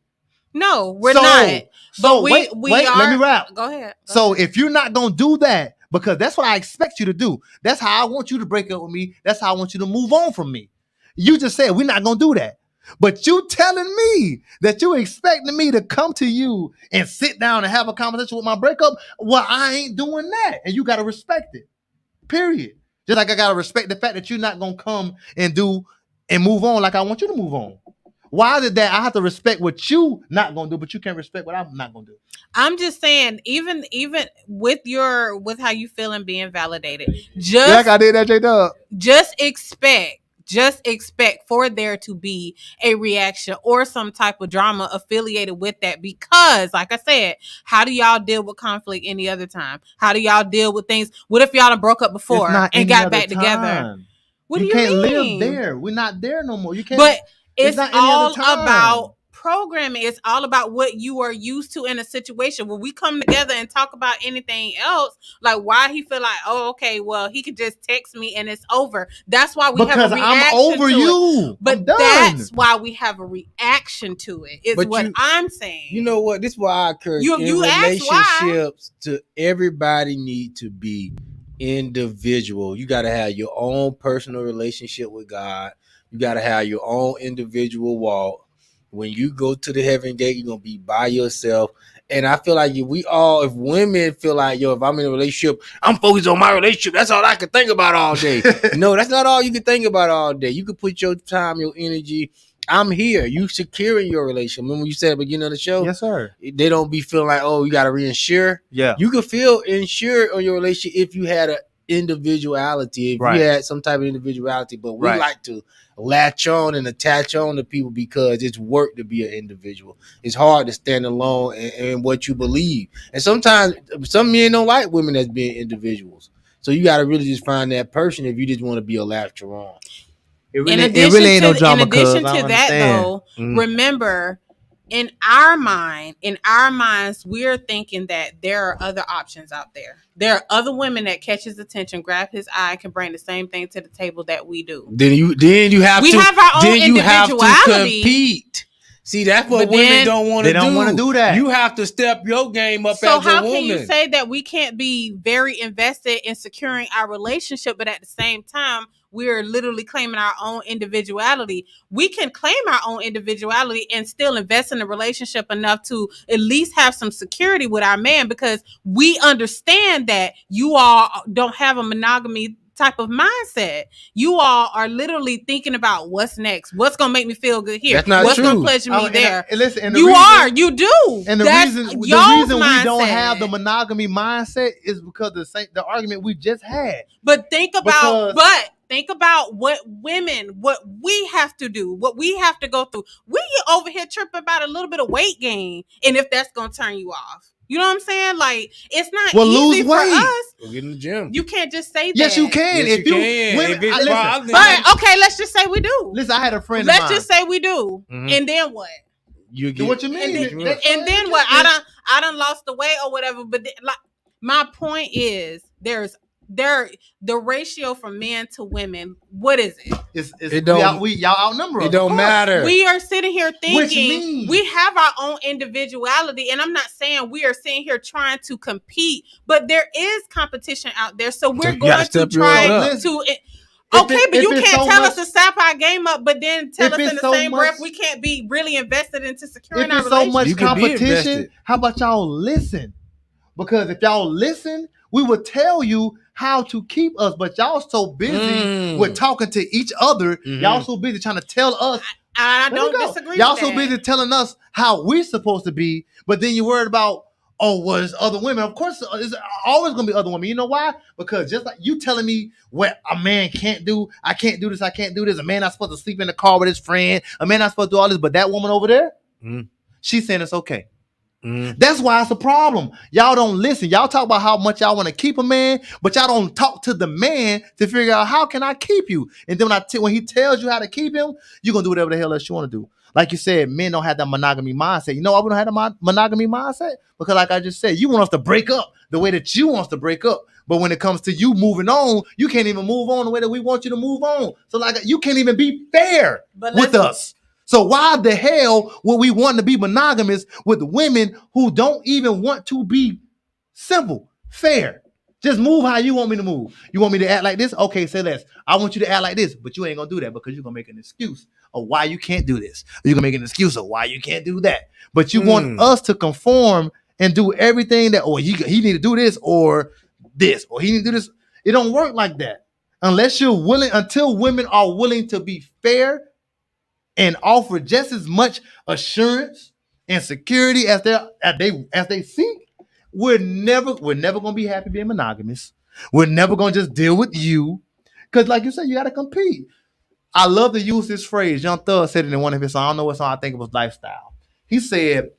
No, we're not. So But we wait, are. let me wrap. Go ahead. So if you're not gonna do that, because that's what I expect you to do. That's how I want you to break up with me. That's how I want you to move on from me. You just said we're not gonna do that. But you telling me that you expecting me to come to you and sit down and have a conversation with my breakup, well, I ain't doing that. And you gotta respect it. Period. Just like I gotta respect the fact that you're not gonna come and do and move on like I want you to move on. Why is it that I have to respect what you not gonna do, but you can't respect what I'm not gonna do? I'm just saying, even with how you feel and being validated, just like I did that, J-Dub. just expect for there to be a reaction or some type of drama affiliated with that, because like I said, how do y'all deal with conflict any other time? How do y'all deal with things? What if y'all done broke up before and got back together? What do you can't mean? live there. We're not there no more. You can't. But it's not any all other time. about programming. It's all about what you are used to in a situation. When we come together and talk about anything else, like why he feel like, oh, okay, well, he could just text me and it's over. That's why we have a reaction I'm over to you. it. But that's why we have a reaction to it. It's But what I'm saying. You know what? This is why I encourage You relationships to everybody need to be individual. You got to have your own personal relationship with God. You got to have your own individual walk. When you go to the heaven gate, you're going to be by yourself. And I feel like if women feel like, if I'm in a relationship, I'm focused on my relationship. That's all I can think about all day. No, that's not all you can think about all day. You can put your time, your energy. I'm here. You secure in your relationship. Remember you said at the beginning of the show? Yes, sir. They don't be feeling like, you got to reinsure. Yeah. You can feel insured on your relationship if you had an individuality, if you had some type of individuality. But we like to latch on and attach on to people because it's work to be an individual. It's hard to stand alone in what you believe. And sometimes some men don't like women as being individuals. So you got to really just find that person if you just want to be a latcher on. In addition to that, though, remember, in our minds, we're thinking that there are other options out there. There are other women that catch his attention, grab his eye, and can bring the same thing to the table that we do. Then you have our own individuality. Have to compete. See, that's what women don't want to do. They don't want to do that. You have to step your game up as a woman. So how can you say that we can't be very invested in securing our relationship, but at the same time, we're literally claiming our own individuality? We can claim our own individuality and still invest in a relationship enough to at least have some security with our man, because we understand that you all don't have a monogamy type of mindset. You all are literally thinking about what's next, what's gonna make me feel good here, that's not what's true. Gonna pleasure me there. You do. And the reason we don't have the monogamy mindset is because the argument we just had. But think about what we have to do, what we have to go through. We over here tripping about a little bit of weight gain, and if that's gonna turn you off. You know what I'm saying? Like, it's not easy for us. Go get in the gym. You can't just say that. Yes, you can. Yes, you can. But okay, let's just say we do. Listen, I had a friend. Let's just say we do, and then what? You get what you mean? And then what? I done lost the weight or whatever. But my point is, there's the ratio from men to women, what is it? Y'all outnumber us. It don't matter. We are sitting here thinking means- we have our own individuality, and I'm not saying we are sitting here trying to compete, but there is competition out there, so we're You gotta going to step yours try up. to. If Okay, it- but if you it's can't so tell much- us to step our game up, but then tell If us it's in the so same breath much- we can't be really invested into securing If our it's so much relationship. You can be competition, invested. how about y'all listen? Because if y'all listen, we would tell you how to keep us. But y'all so busy with talking to each other. Y'all so busy trying to tell us. I Let me don't go. disagree Y'all with so that. busy telling us how we're supposed to be, but then you're worried about, it's other women. Of course, it's always gonna be other women. You know why? Because just like you telling me what a man can't do, I can't do this, I can't do this. A man not supposed to sleep in the car with his friend. A man not supposed to do all this, but that woman over there, she's saying it's okay. That's why it's a problem. Y'all don't listen. Y'all talk about how much y'all want to keep a man, but y'all don't talk to the man to figure out how can I keep you. And then when he tells you how to keep him, you're gonna do whatever the hell else you want to do. Like you said, men don't have that monogamy mindset. You know why we don't have that monogamy mindset? Because like I just said, you want us to break up the way that you want us to break up. But when it comes to you moving on, you can't even move on the way that we want you to move on. So like you can't even be fair with us. So why the hell would we want to be monogamous with women who don't even want to be simple, fair? Just move how you want me to move. You want me to act like this? Okay, say less. I want you to act like this, but you ain't gonna do that because you're gonna make an excuse of why you can't do this. You're gonna make an excuse of why you can't do that. But you want us to conform and do everything that, he need to do this or this, or he need to do this. It don't work like that. Unless you're willing, until women are willing to be fair and offer just as much assurance and security as they seek, we're never gonna be happy being monogamous. We're never gonna just deal with you. Because like you said, you gotta compete. I love to use this phrase. Young Thug said it in one of his songs. I don't know what song, I think it was Lifestyle. He said,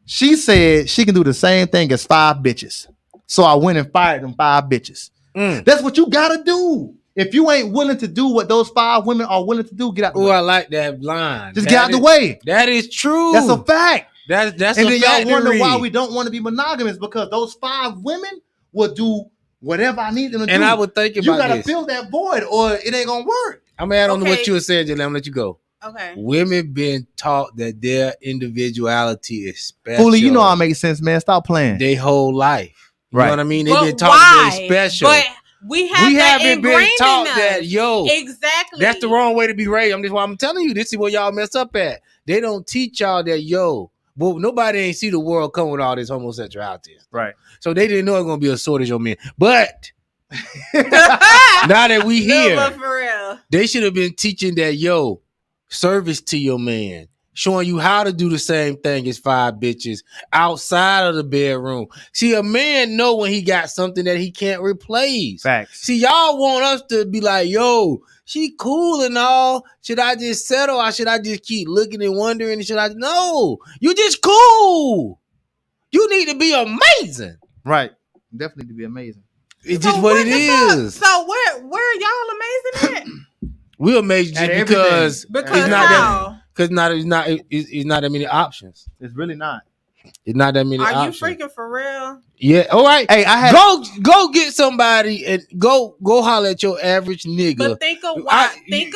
she said she can do the same thing as 5 bitches. So I went and fired them 5 bitches. That's what you gotta do. If you ain't willing to do what those 5 women are willing to do, get out the way. I like that line. Just get out the way. That is true. That's a fact. That's and a then factory. y'all wonder why we don't want to be monogamous, because those 5 women will do whatever I need them to do. And I would think about you gotta this. fill that void or it ain't gonna work. I'm gonna add on to what you were saying, J.Lyrik. I'm gonna let you go. Okay. Women been taught that their individuality is special. Fully, you know how it makes sense, man. Stop playing. Their whole life. You know what I mean? They've been taught that they're special. But we haven't been taught in us. that, exactly. That's the wrong way to be raised. I'm telling you, this is where y'all mess up at. They don't teach y'all that, well, nobody ain't see the world come with all this homosexuality. Right. So they didn't know it was gonna be a shortage on men. But now that we here, no, but for real, they should have been teaching that, service to your man, showing you how to do the same thing as 5 bitches outside of the bedroom. See, a man know when he got something that he can't replace. Facts. See, y'all want us to be like, she cool and all. Should I just settle or should I just keep looking and wondering? No, you just cool. You need to be amazing. Right. Definitely to be amazing. It's just what it is. So where are y'all amazing at? We're amazing because it's not how? Because it's not that many options. It's really not. It's not that many Are options. you freaking for real? Yeah. All right. Hey, I had go get somebody and go holler at your average nigga. But think of why. By the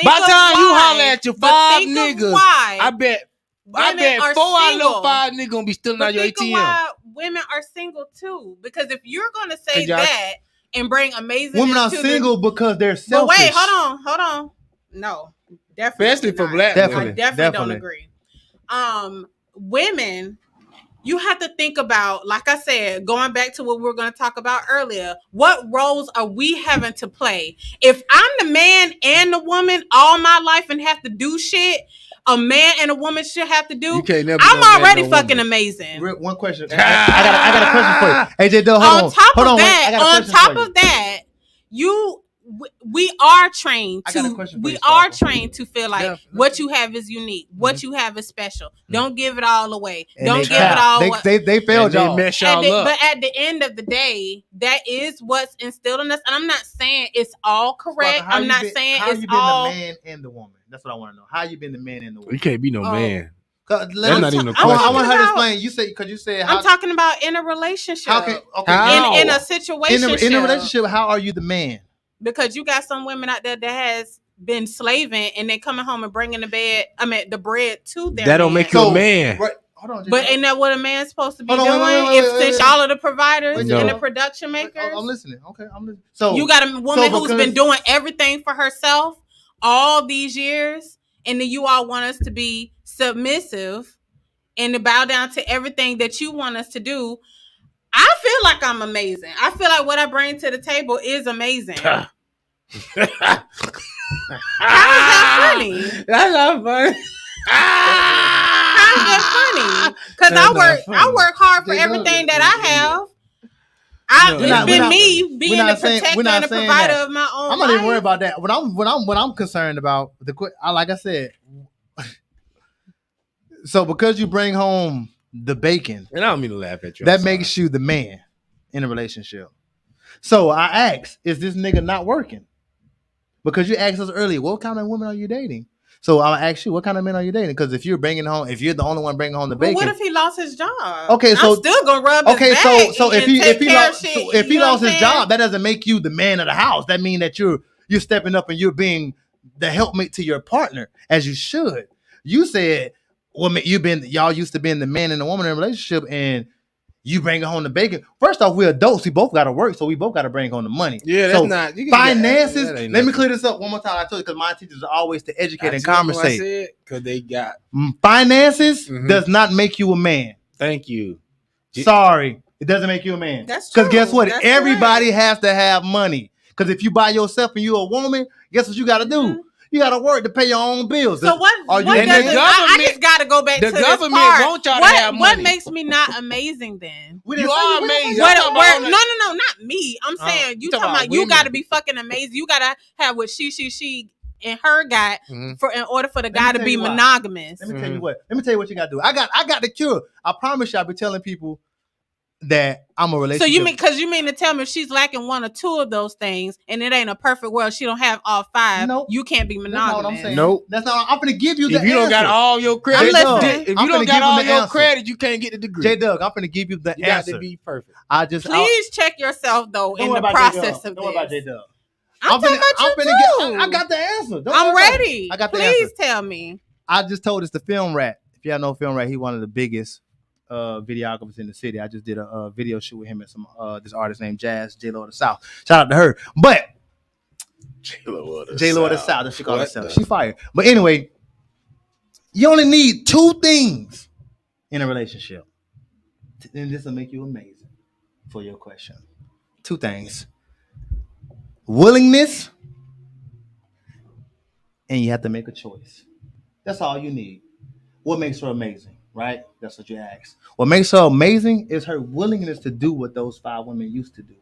time you holler at your 5 niggas, I bet 4 out of those 5 niggas gonna be stealing out your ATM. Why women are single too? Because if you're gonna say that and bring amazing, women are single because they're selfish. But wait, hold on. No, definitely, especially for black women. I definitely don't agree. Women, you have to think about, like I said, going back to what we were going to talk about earlier, what roles are we having to play? If I'm the man and the woman all my life and have to do shit a man and a woman should have to do, I'm already fucking amazing. One question. I got a question for you. AJ, hold on. On top of that, we are trained to feel like what you have is unique, what you have is special. Don't give it all away. Don't give it all away. They failed y'all. They mess y'all up. But at the end of the day, that is what's instilled in us. And I'm not saying it's all correct. I'm not saying it's all. How you been the man and the woman? That's what I want to know. How you been the man and the woman? You can't be no man. That's not even a I question. want her to explain. You said I'm talking about in a relationship. how can How? In a situation. in a relationship, how are you the man? Because you got some women out there that has been slaving and they coming home and bringing the bread to their That don't man. make you a man. Right, hold on, But ain't that what a man's supposed to be Hold on, doing? wait, Since y'all are the providers No. and the production makers, I'm listening. Okay, I'm listening. So you got a woman who's because- been doing everything for herself all these years, and then you all want us to be submissive and to bow down to everything that you want us to do. I feel like I'm amazing. I feel like what I bring to the table is amazing. How is that funny? That's not funny. How is that funny? Because I work hard for everything that I have. It's been me being the protector and the provider of my own. I'm not even worried about that. What I'm concerned about like I said. So because you bring home the bacon, And I don't mean to laugh at you. that makes you the man in a relationship. So I asked, is this nigga not working? Because you asked us earlier, what kind of women are you dating? So I'll ask you, what kind of men are you dating? Because if you're the only one bringing home the bacon. What if he lost his job? Okay, so I'm still gonna rub his back so if he lost his job, that doesn't make you the man of the house. That means that you're stepping up and you're being the helpmate to your partner, as you should. You said, well, y'all used to being the man and the woman in a relationship, and you bring home the bacon. First off, we're adults. We both got to work, so we both got to bring home the money. Yeah, that's not finances. That Let me clear this up one more time. I told you because my teachers are always to educate and conversate. Because they got finances does not make you a man. Thank you. Sorry, it doesn't make you a man. That's true. Because guess what? That's Everybody has to have money. Because if you by yourself and you're a woman, guess what you got to do? You got to work to pay your own bills. So what? Are you I just got to go back to the this government part. want y'all to have What money. makes me not amazing then? We You didn't say are we didn't say amazing. that. No, not me. I'm saying you talking about you women. got to be fucking amazing. You got to have what she and her got in order for the guy to tell be you why. monogamous. Let me tell you what. Let me tell you what you got to do. I got the cure. I promise you, I'll be telling people that I'm a relationship. So you mean to tell me if she's lacking one or two of those things, and it ain't a perfect world, she don't have all five. Nope. You can't be That's not what monogamous. I'm saying. Nope. That's not. I'm gonna give you the If you don't got answer. all your credit, listening. if you I'm don't finna got give all him the your answer. credit, you can't get the degree. J Doug, I'm gonna give you the You got answer. to be perfect. Please check yourself though Don't in worry the about process J-Dub. of Don't worry about this. J Doug. I'm talking about you too. I got the answer. Don't I'm worry about it. ready. I got the Please answer. tell me. I just told us the Film Rat. If y'all know Film Rat, he one of the biggest videographers in the city. I just did a video shoot with him and some this artist named Jazz J-Lo of the South. Shout out to her. But J-Lo of the South, that she called herself. She fired. But anyway, you only need two things in a relationship, and this will make you amazing. For your question, two things: willingness, and you have to make a choice. That's all you need. What makes her amazing, right? That's what you ask. What makes her amazing is her willingness to do what those 5 women used to do.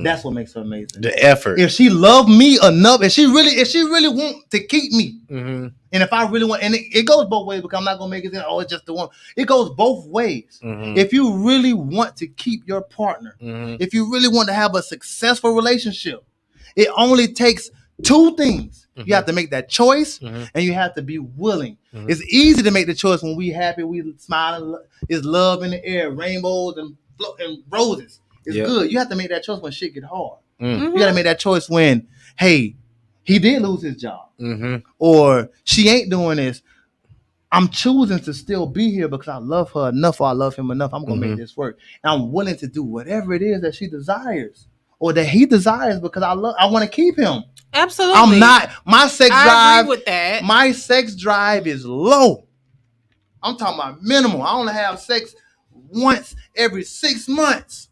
That's what makes her amazing. The effort. If she loved me enough, if she really want to keep me, and if I really want, and it goes both ways because I'm not gonna make it. It's just the one. It goes both ways. If you really want to keep your partner, if you really want to have a successful relationship, it only takes 2 things. You have to make that choice, and you have to be willing. It's easy to make the choice when we happy, we smiling. It's love in the air, rainbows and roses. It's good. You have to make that choice when shit get hard. You got to make that choice when, hey, he did lose his job, or she ain't doing this. I'm choosing to still be here because I love her enough, or I love him enough. I'm gonna make this work, and I'm willing to do whatever it is that she desires or that he desires because I want to keep him. Absolutely. I'm not. My sex drive. I agree with that. My sex drive is low. I'm talking about minimal. I only have sex once every 6 months.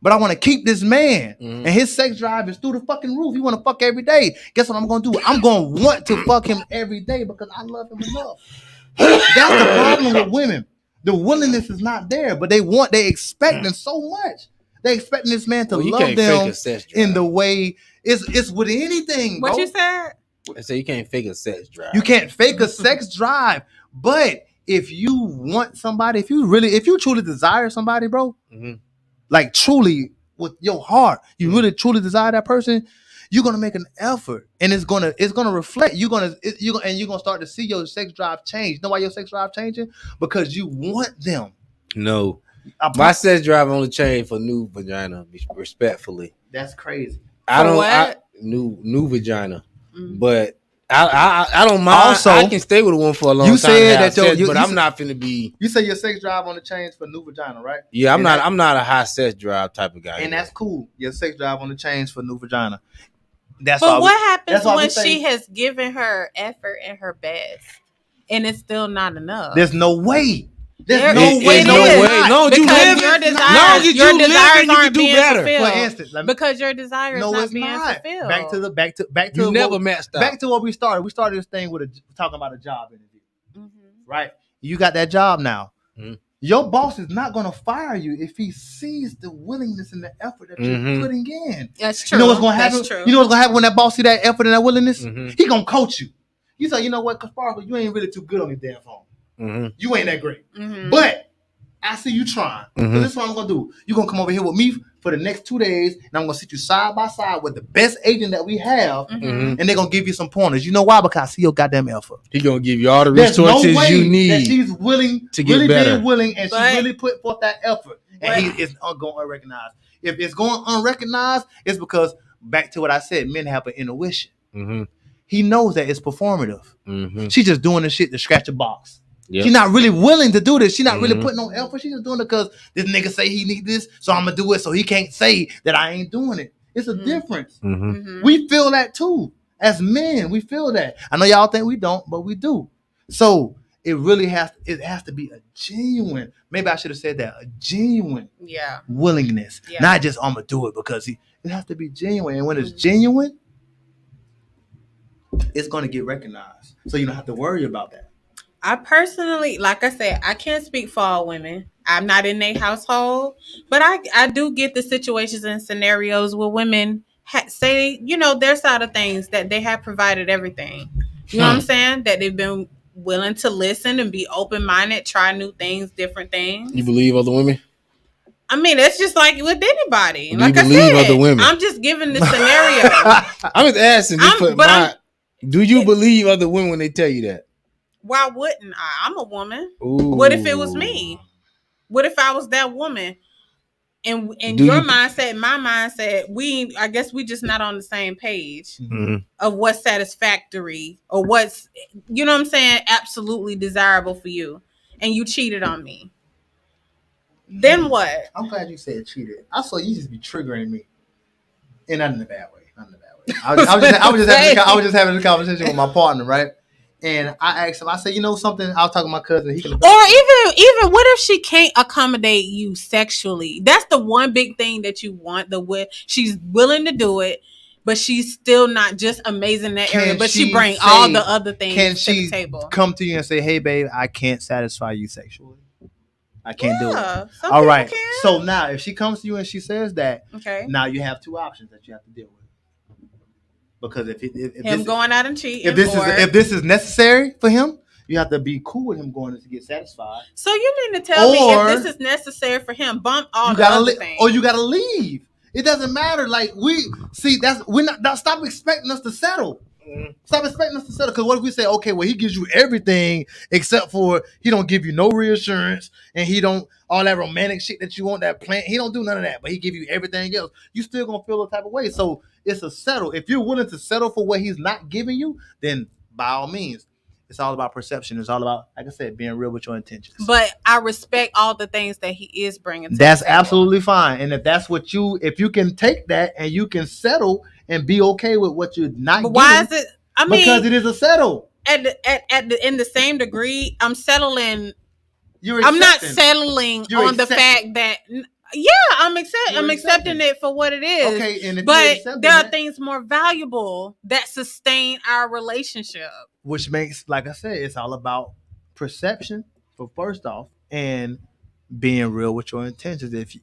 But I want to keep this man. And his sex drive is through the fucking roof. He want to fuck every day. Guess what I'm going to do? I'm going to want to fuck him every day because I love him enough. That's the problem with women. The willingness is not there, but they expecting so much. They expecting this man to love them in the way it's with anything. What bro. you said? I say you can't fake a sex drive. You can't fake a sex drive, but if you want somebody, if you truly desire somebody, bro, like truly with your heart, you really truly desire that person, you're gonna make an effort, and it's gonna reflect. You're gonna start to see your sex drive change. You know why your sex drive changing? Because you want them. No, my sex drive only changed for new vagina. Respectfully, that's crazy. New vagina, but I don't mind. Also, I can stay with a woman for a long time. You said that, but I'm not finna be. You say your sex drive on the change for new vagina, right? Yeah, I'm not a high sex drive type of guy, and that's cool. Your sex drive on the change for new vagina. But what happens when she has given her effort and her best, and it's still not enough? There's no way. There's no way. No, because your desires aren't being fulfilled. For instance, because your desires not being fulfilled. Back to you never matched up. Back to what we started. We started this thing with talking about a job interview, right? You got that job now. Mm-hmm. Your boss is not going to fire you if he sees the willingness and the effort that you're putting in. That's true. You know what's going to happen? You know what's going to happen when that boss see that effort and that willingness? Mm-hmm. He going to coach you. You say, you know what, Sparkle, you ain't really too good on this damn phone. Mm-hmm. You ain't that great. Mm-hmm. But I see you trying. Mm-hmm. So this is what I'm going to do. You're going to come over here with me for the next 2 days, and I'm going to sit you side by side with the best agent that we have, and they're going to give you some pointers. You know why? Because I see your goddamn effort. He's going to give you all the resources you need. That she's willing to get really better. Being willing, and she really put forth that effort. And he is going unrecognized. If it's going unrecognized, it's because, back to what I said, men have an intuition. Mm-hmm. He knows that it's performative. Mm-hmm. She's just doing the shit to scratch a box. Yep. She's not really willing to do this. She's not really putting on effort. She's just doing it because this nigga say he need this, so I'm gonna do it. So he can't say that I ain't doing it. It's a difference. Mm-hmm. We feel that too as men. We feel that. I know y'all think we don't, but we do. So it really has to be a genuine. Maybe I should have said that, a genuine willingness, not just I'm gonna do it because it has to be genuine. And when it's genuine, it's gonna get recognized. So you don't have to worry about that. I personally, like I said, I can't speak for all women. I'm not in their household, but I do get the situations and scenarios where women say, their side of things, that they have provided everything. You know what I'm saying? That they've been willing to listen and be open-minded, try new things, different things. You believe other women? I mean, it's just like with anybody. Like I said, other women? I'm just giving the scenario. I'm just asking. Do you believe other women when they tell you that? Why wouldn't I? I'm a woman. Ooh. What if it was me? What if I was that woman? And your mindset, my mindset, I guess we just not on the same page of what's satisfactory or what's, you know what I'm saying, absolutely desirable for you. And you cheated on me. Then what? I'm glad you said cheated. I saw you just be triggering me. And not in a bad way. I was just having a conversation with my partner, right? And I asked him, I said, you know something? I'll talk to my cousin. Or even what if she can't accommodate you sexually? That's the one big thing that you want. She's willing to do it, but she's still not just amazing in that area. But she bring all the other things to the table. Come to you and say, hey, babe, I can't satisfy you sexually. I can't do it. All right. Can. So now, if she comes to you and she says that, now you have two options that you have to deal with. Because if him going out and cheating, if this is necessary for him, you have to be cool with him going to get satisfied. So you mean to tell me if this is necessary for him, bump all the other things, or you gotta leave. It doesn't matter. Like stop expecting us to settle. Stop expecting us to settle. Because what if we say, okay, well, he gives you everything except for he don't give you no reassurance and he don't all that romantic shit that you want, that plan. He don't do none of that, but he give you everything else. You still gonna feel the type of way. So it's a settle. If you're willing to settle for what he's not giving you, then by all means, it's all about perception. It's all about, like I said, being real with your intentions. But I respect all the things that he is bringing to That's the table. Absolutely fine. And if that's what if you can take that and you can settle and be okay with what you're not but getting. Why is it? I mean, because it is a settle. In the same degree, I'm settling. I'm not settling on the fact that I'm accepting it for what it is. Okay, and but there are things more valuable that sustain our relationship. Which makes, like I said, it's all about perception for first off, and being real with your intentions. If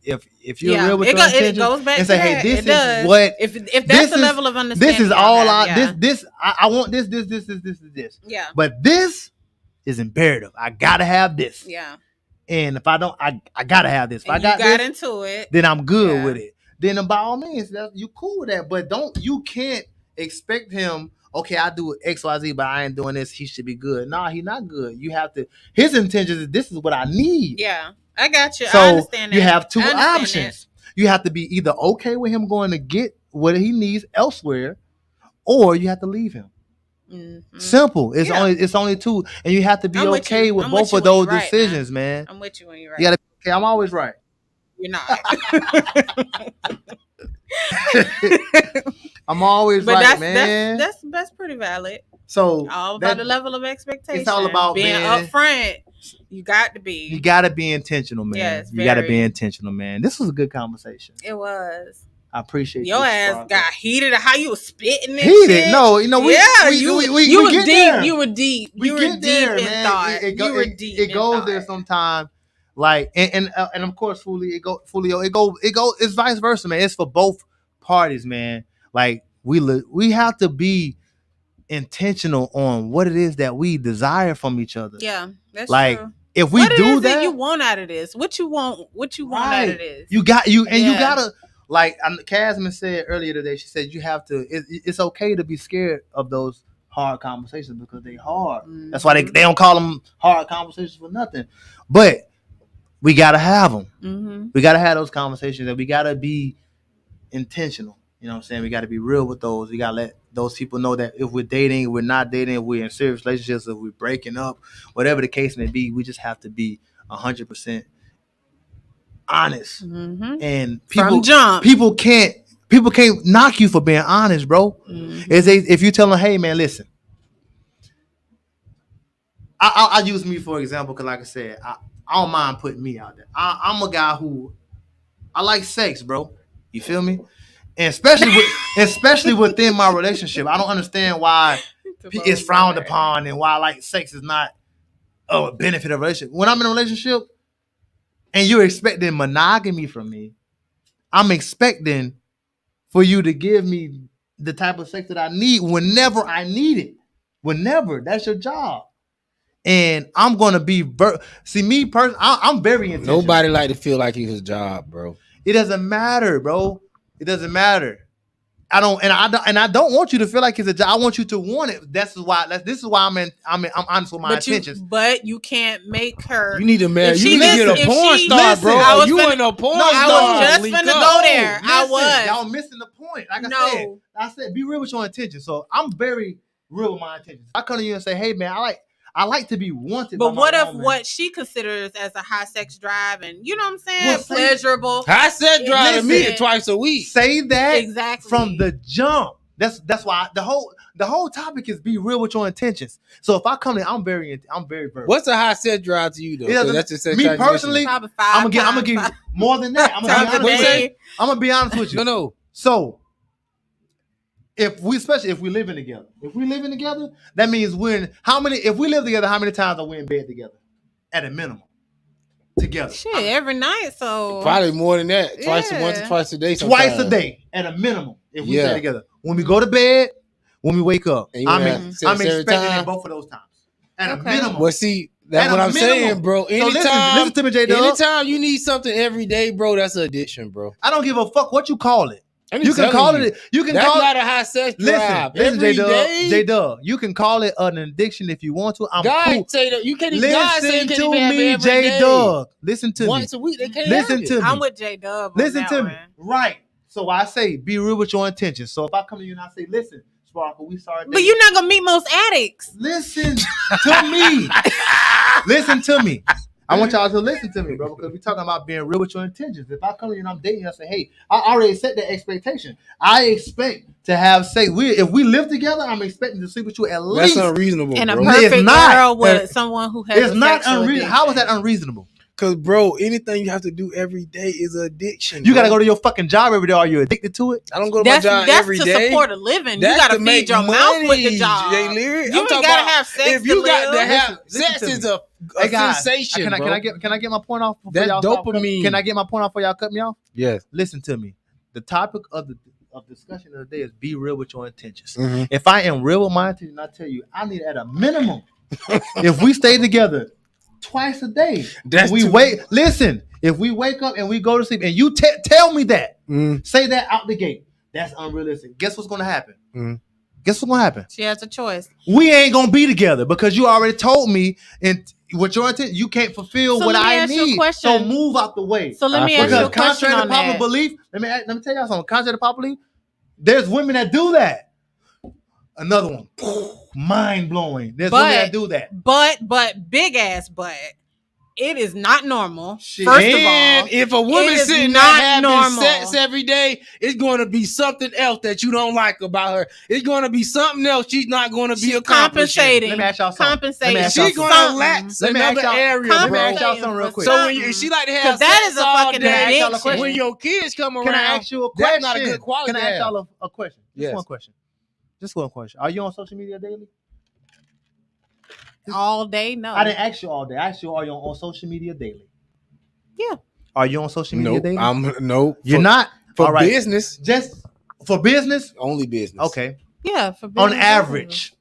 you're real with your intentions, it goes back and say, hey, this is what if that's the level of understanding. This is all I want this. Yeah. But this is imperative. I gotta have this. Yeah. And if I don't, I gotta have this. If I got into it, then I'm good with it. then by all means, you cool with that. But you can't expect him. Okay, I do XYZ, but I ain't doing this. He should be good. Nah, he's not good. You have to. His intentions is this is what I need. Yeah, I got you. So I understand that. you have two I understand options. You have to be either okay with him going to get what he needs elsewhere, or you have to leave him. Mm-hmm. Simple. It's only two, and you have to be okay with both of those decisions, man. I'm with you when you're right. You gotta be okay. I'm always right. You're not. I'm always but right, man. That's pretty valid. So all about the level of expectation. It's all about being upfront. You got to be. You got to be intentional, man. Yes, you got to be intentional, man. This was a good conversation. It was. I appreciate your ass got heated. How you was spitting? Heated? No, you know we. Yeah, we you were deep. There. You were deep. You were deep there, in thought. You were deep. It goes there sometimes. Like and of course, Fulio. It go. It's vice versa, man. It's for both parties, man. Like we have to be intentional on what it is that we desire from each other. Yeah, that's like, true. If we do that, you want out of this? What you want out of this? You gotta like Casman said earlier today. She said you have to. It's okay to be scared of those hard conversations because they hard. Mm-hmm. That's why they don't call them hard conversations for nothing. But we gotta have them. Mm-hmm. We gotta have those conversations, and we gotta be intentional. You know what I'm saying? We gotta be real with those. We gotta let those people know that if we're dating, we're not dating, if we're in serious relationships, if we're breaking up, whatever the case may be, we just have to be 100% honest. Mm-hmm. And people can't knock you for being honest, bro. Mm-hmm. If you tell them, hey man, listen, I use me for example because, like I said, I don't mind putting me out there. I'm a guy who I like sex, bro. You feel me? And especially within my relationship, I don't understand why it's frowned upon and why like sex is not a benefit of a relationship. When I'm in a relationship and you're expecting monogamy from me, I'm expecting for you to give me the type of sex that I need whenever I need it. Whenever. That's your job. And I'm gonna be I'm very intentional. Nobody like to feel like it's his job, bro. It doesn't matter, bro. It doesn't matter. I don't want you to feel like it's a job. I want you to want it. This is why I'm honest with my intentions. But you can't make her. You need to marry. You need to get a porn star, bro. You ain't no porn star. I was just finna go there. I was. Y'all missing the point. Like I said, be real with your intentions. So I'm very real with my intentions. I come to you and say, hey man, I like to be wanted. But what if what she considers as a high sex drive and you know what I'm saying? Pleasurable. High sex drive to me twice a week. Say that exactly from the jump. That's why the whole topic is be real with your intentions. So if I come in, I'm very verbal. What's a high sex drive to you though? That's just me personally. I'm gonna give you more than that. I'm gonna be honest with you. No. So if we living together, that means if we live together, how many times are we in bed together? At a minimum. Together. Shit, every night, so probably more than that. Once or twice a day. Twice a day at a minimum. If we stay together. When we go to bed, when we wake up. I'm expecting it both of those times. At a minimum. Well, see, that's what I'm saying, bro. Anytime, listen to me, J-Dub. Anytime you need something every day, bro, that's an addiction, bro. I don't give a fuck what you call it. You can call it. That's not a high sex drive. Listen, J-Dub. You can call it an addiction if you want to. God say that you can't even. Listen to me, J-Dub. Listen to me. Once a week, they can't. Listen to me. I'm with J-Dub. Listen to me. Right. So I say, be real with your intentions. So if I come to you and I say, listen, Sparkle, we started. But you're not gonna meet most addicts. Listen to me. Listen to me. I want y'all to listen to me, bro, because we're talking about being real with your intentions. If I come to you and I'm dating you, I say, hey, I already set that expectation. I expect to have sex. If we live together, I'm expecting to sleep with you at least. That's unreasonable, and bro. And a perfect girl with someone who has. It's not unreasonable. How is that unreasonable? Because, bro, anything you have to do every day is an addiction. You got to go to your fucking job every day. Are you addicted to it? I don't go to my job every day. That's to support a living. You got to feed your mouth with the job. J.Lyrik. You ain't got to have sex. If you got to have sex, is a sensation, bro. Can I get my point off? That's dopamine. Can I get my point off before y'all cut me off? Yes. Listen to me. The topic of discussion of the day is be real with your intentions. Mm-hmm. If I am real with my intentions, I tell you, I need at a minimum. If we stay together twice a day, if we wake up and we go to sleep, and you tell me that Say that out the gate. That's unrealistic. Guess what's gonna happen? Guess what's gonna happen? She has a choice. We ain't gonna be together because you already told me and with your intent, you can't fulfill So what let me I ask you a need. question. So move out the way. So let me ask you a Because question contrary to on popular that. belief, let me tell y'all something. Contrary to popular belief, there's women that do that. Another one, mind blowing. There's women that do that. But big ass butt. It is not normal. Shit. First of And all, if a woman it is sitting there not having normal. sex every day, it's going to be something else that you don't like about her. It's going to be something else she's not going to be she's accomplishing. compensating. Let me ask y'all something. Compensating. Let me ask y'all She's going something. to lax Let me ask another y'all- area, let me bro. ask y'all something real quick. So when she like to have 'Cause that sex is a all fucking day, addiction. when your kids come around, Can I ask you a question? that's not a good quality. Can I ask y'all a question? Just Yes. one question. Just one question. Are you on social media daily? All day, no. I didn't ask you all day. I asked you, are you on social media daily? Yeah. Are you on social media daily? Nope. You're not? For All right. business. Just for business? Only business. Okay. Yeah. For On business, average,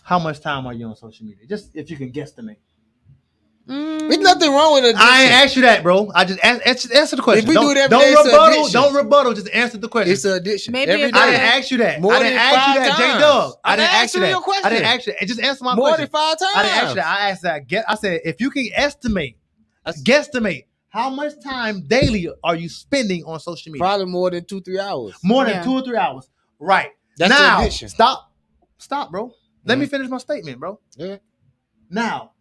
how much time are you on social media? Just if you can guesstimate. There's nothing wrong with addiction. I ain't asked you that, bro. I just answer the question. If we do it every don't day, it's rebuttal. addiction. Don't rebuttal. Just answer the question. It's an addiction. Maybe Every it's day. I didn't ask you that. More I didn't than ask you 5 that, J times. Dub. I I didn't asked ask you you that. your question. I didn't ask you that. Just answer my More question. than 5 times. I didn't ask you that. I asked that. I said if you can guesstimate how much time daily are you spending on social media? Probably more than 2-3 hours. More than 2 or 3 hours. Right. That's the now, addiction. stop, bro. Let me finish my statement, bro. Yeah. Now,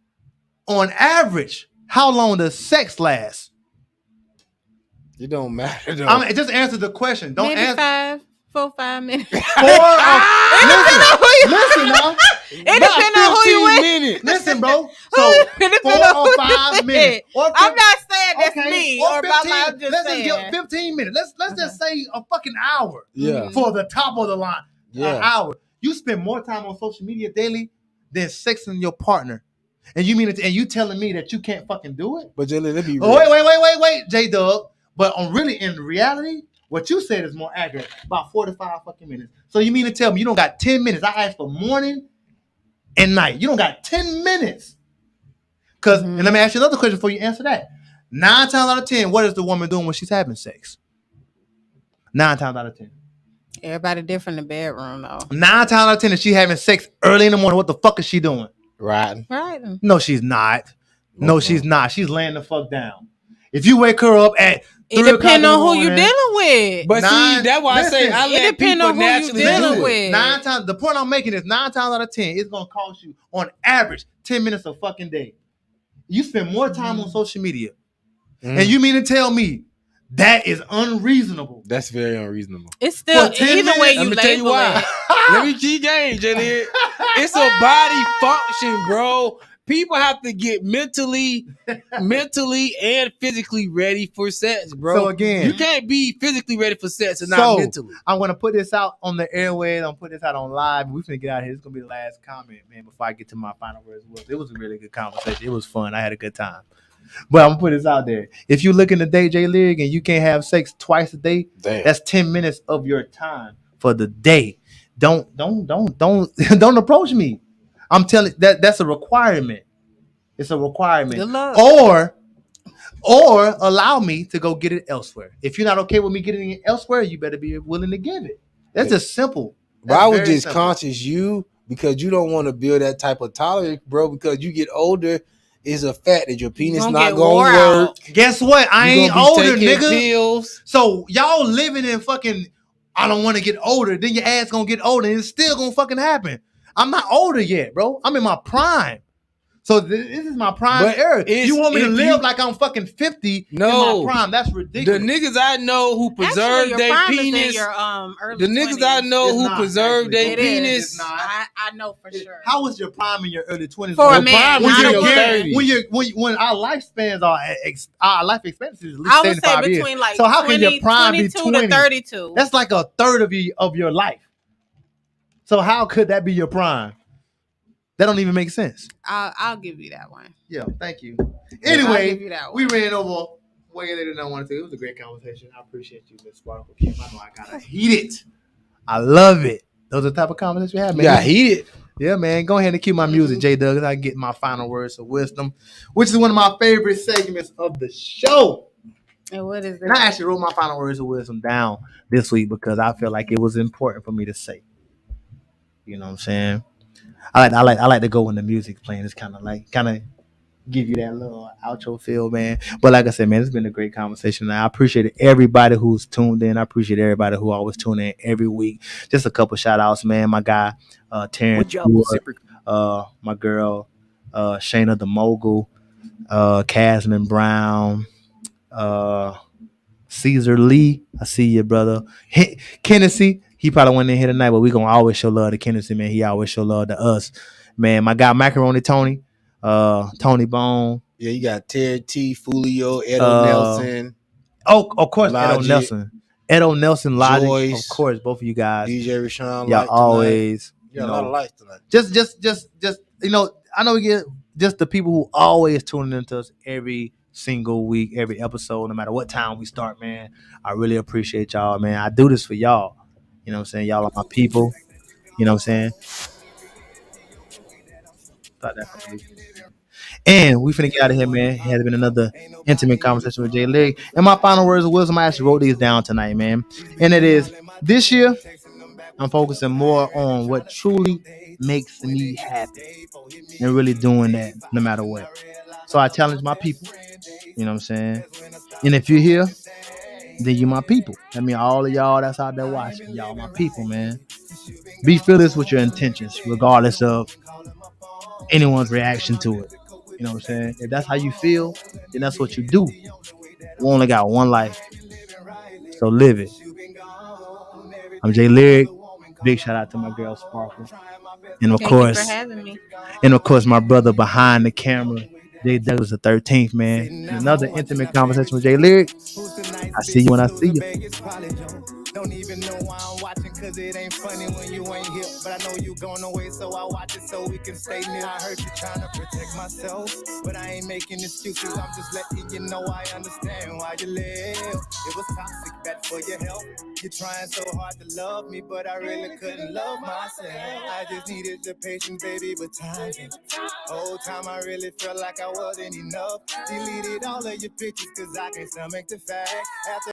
on average, how long does sex last? It don't matter though. I mean, just answer the question. Don't Maybe answer. 5 minutes. Listen now. It depends on who you with. minutes. Listen, bro. So It depends 4 on or who 5 you minutes. with. Or I'm not saying that's okay, me or or about 15. my. I'm just Let's saying. just give 15 minutes. Let's just say a fucking hour. Yeah. For the top of the line. Yeah. An hour. You spend more time on social media daily than sexing your partner. And you mean it, and you telling me that you can't fucking do it? But J.Lyrik, let me real. Wait, J Dub. But in reality, what you said is more accurate. About 45 fucking minutes. So you mean to tell me you don't got 10 minutes? I asked for morning and night. You don't got 10 minutes. And let me ask you another question before you answer that. 9 times out of 10, what is the woman doing when she's having sex? 9 times out of 10. Everybody different in the bedroom though. 9 times out of 10, if she having sex early in the morning, what the fuck is she doing? Riding. No, she's not. No, she's not. She's laying the fuck down. If you wake her up at 3 It depends on who morning, you dealing with. But see, that's why I say I let depend people on who you naturally dealing do it. with. 9 times. The point I'm making is 9 times out of 10, it's gonna cost you on average 10 minutes a fucking day. You spend more time on social media, and you mean to tell me that is unreasonable? That's very unreasonable. It's still For 10 either way minutes, you Let me tell you label why. it. Let me keep game, J.Lyrik. It's a body function, bro. People have to get mentally and physically ready for sex, bro. So again, you can't be physically ready for sex and not mentally. I'm gonna put this out on the airways. I'm gonna put this out on live. We're gonna get out of here. It's gonna be the last comment, man. Before I get to my final words, it was a really good conversation. It was fun. I had a good time. But I'm gonna put this out there. If you looking to date J.Lyrik and you can't have sex twice a day, that's 10 minutes of your time for the day. Don't don't approach me. I'm telling that's a requirement. It's a requirement. Good luck. Or allow me to go get it elsewhere. If you're not okay with me getting it elsewhere, you better be willing to give it. That's just simple. But I was just conscious because you don't want to build that type of tolerance, bro, because you get older. It's a fact that your penis not going to work. Guess what? I ain't older, nigga. Pills. So y'all living in fucking, I don't want to get older. Then your ass gonna get older and it's still gonna fucking happen. I'm not older yet, bro. I'm in my prime. So this is my prime era. You want me to live like I'm fucking 50 in my prime? That's ridiculous. The niggas I know who preserve their penis. The niggas I know who preserve their penis. I know for sure. How was your prime in your early 20s? For a man, when our lifespans are our life expectancy is at least I would 75 say years. between like so how 20, can your prime be 22 to 32? That's like a third of your life. So how could that be your prime? That don't even make sense. I'll give you that one. Yeah, thank you. Anyway, we ran over way later than I wanted to. It was a great conversation. I appreciate you, Miss Sparkle Kim. I know I gotta heat it. I love it. Those are the type of conversations we have, man. Yeah, heat it. Yeah, man. Go ahead and cue my music, J Doug. I get my final words of wisdom, which is one of my favorite segments of the show. And what is And I that? actually wrote my final words of wisdom down this week because I feel like it was important for me to say. You know what I'm saying? I like to go when the music's playing. It's kind of give you that little outro feel, man. But like I said, man, it's been a great conversation. And I appreciate everybody who's tuned in. I appreciate everybody who always tune in every week. Just a couple shout outs, man. My guy, Terrence Stewart, my girl, Shayna the Mogul, Casman Brown, uh, Caesar Lee. I see you, brother. Kennedy, he probably went in here tonight, but we gonna always show love to Kennedy, man. He always show love to us. Man, my guy Macaroni Tony, Tony Bone. Yeah, you got Terry T, Fulio, Edo Uh, Nelson. Oh, of course, Edo Logic, Nelson. Edo Nelson, Logic, of Joyce, course, both of you guys. DJ Rashawn, Y'all Light always, tonight. You got a lot of lights tonight. Just, I know we get just the people who always tuning into us every single week, every episode, no matter what time we start, man. I really appreciate y'all, man. I do this for y'all. You know what I'm saying? Y'all are my people. You know what I'm saying? Thought that from me. And we finna get out of here, man. It has been another intimate conversation with J.Lyrik. And my final words of wisdom, I actually wrote these down tonight, man. And it is this year, I'm focusing more on what truly makes me happy and really doing that no matter what. So I challenge my people. You know what I'm saying? And if you're here, then you my people. I mean, all of y'all that's out there watching, y'all my people, man. Be fearless with your intentions, regardless of anyone's reaction to it. You know what I'm saying? If that's how you feel, then that's what you do. We only got one life, so live it. I'm J.Lyrik. Big shout out to my girl Sparkle, and of Thank you for course, having me. my brother behind the camera, J. Douglas the 13th, man. And another intimate conversation with J.Lyrik. I see you when I see you. Don't even know why I'm watching, cause it ain't funny when you ain't here. But I know you going away, so I watch it so we can stay near. I heard you trying to protect myself, but I ain't making excuses. I'm just letting you know I understand why you live. It was toxic, bad for your health. You're trying so hard to love me, but I really couldn't love myself. I just needed your patience, baby, but time changed. Whole time I really felt like I wasn't enough. Deleted all of your pictures, cause I can't stomach the fact. After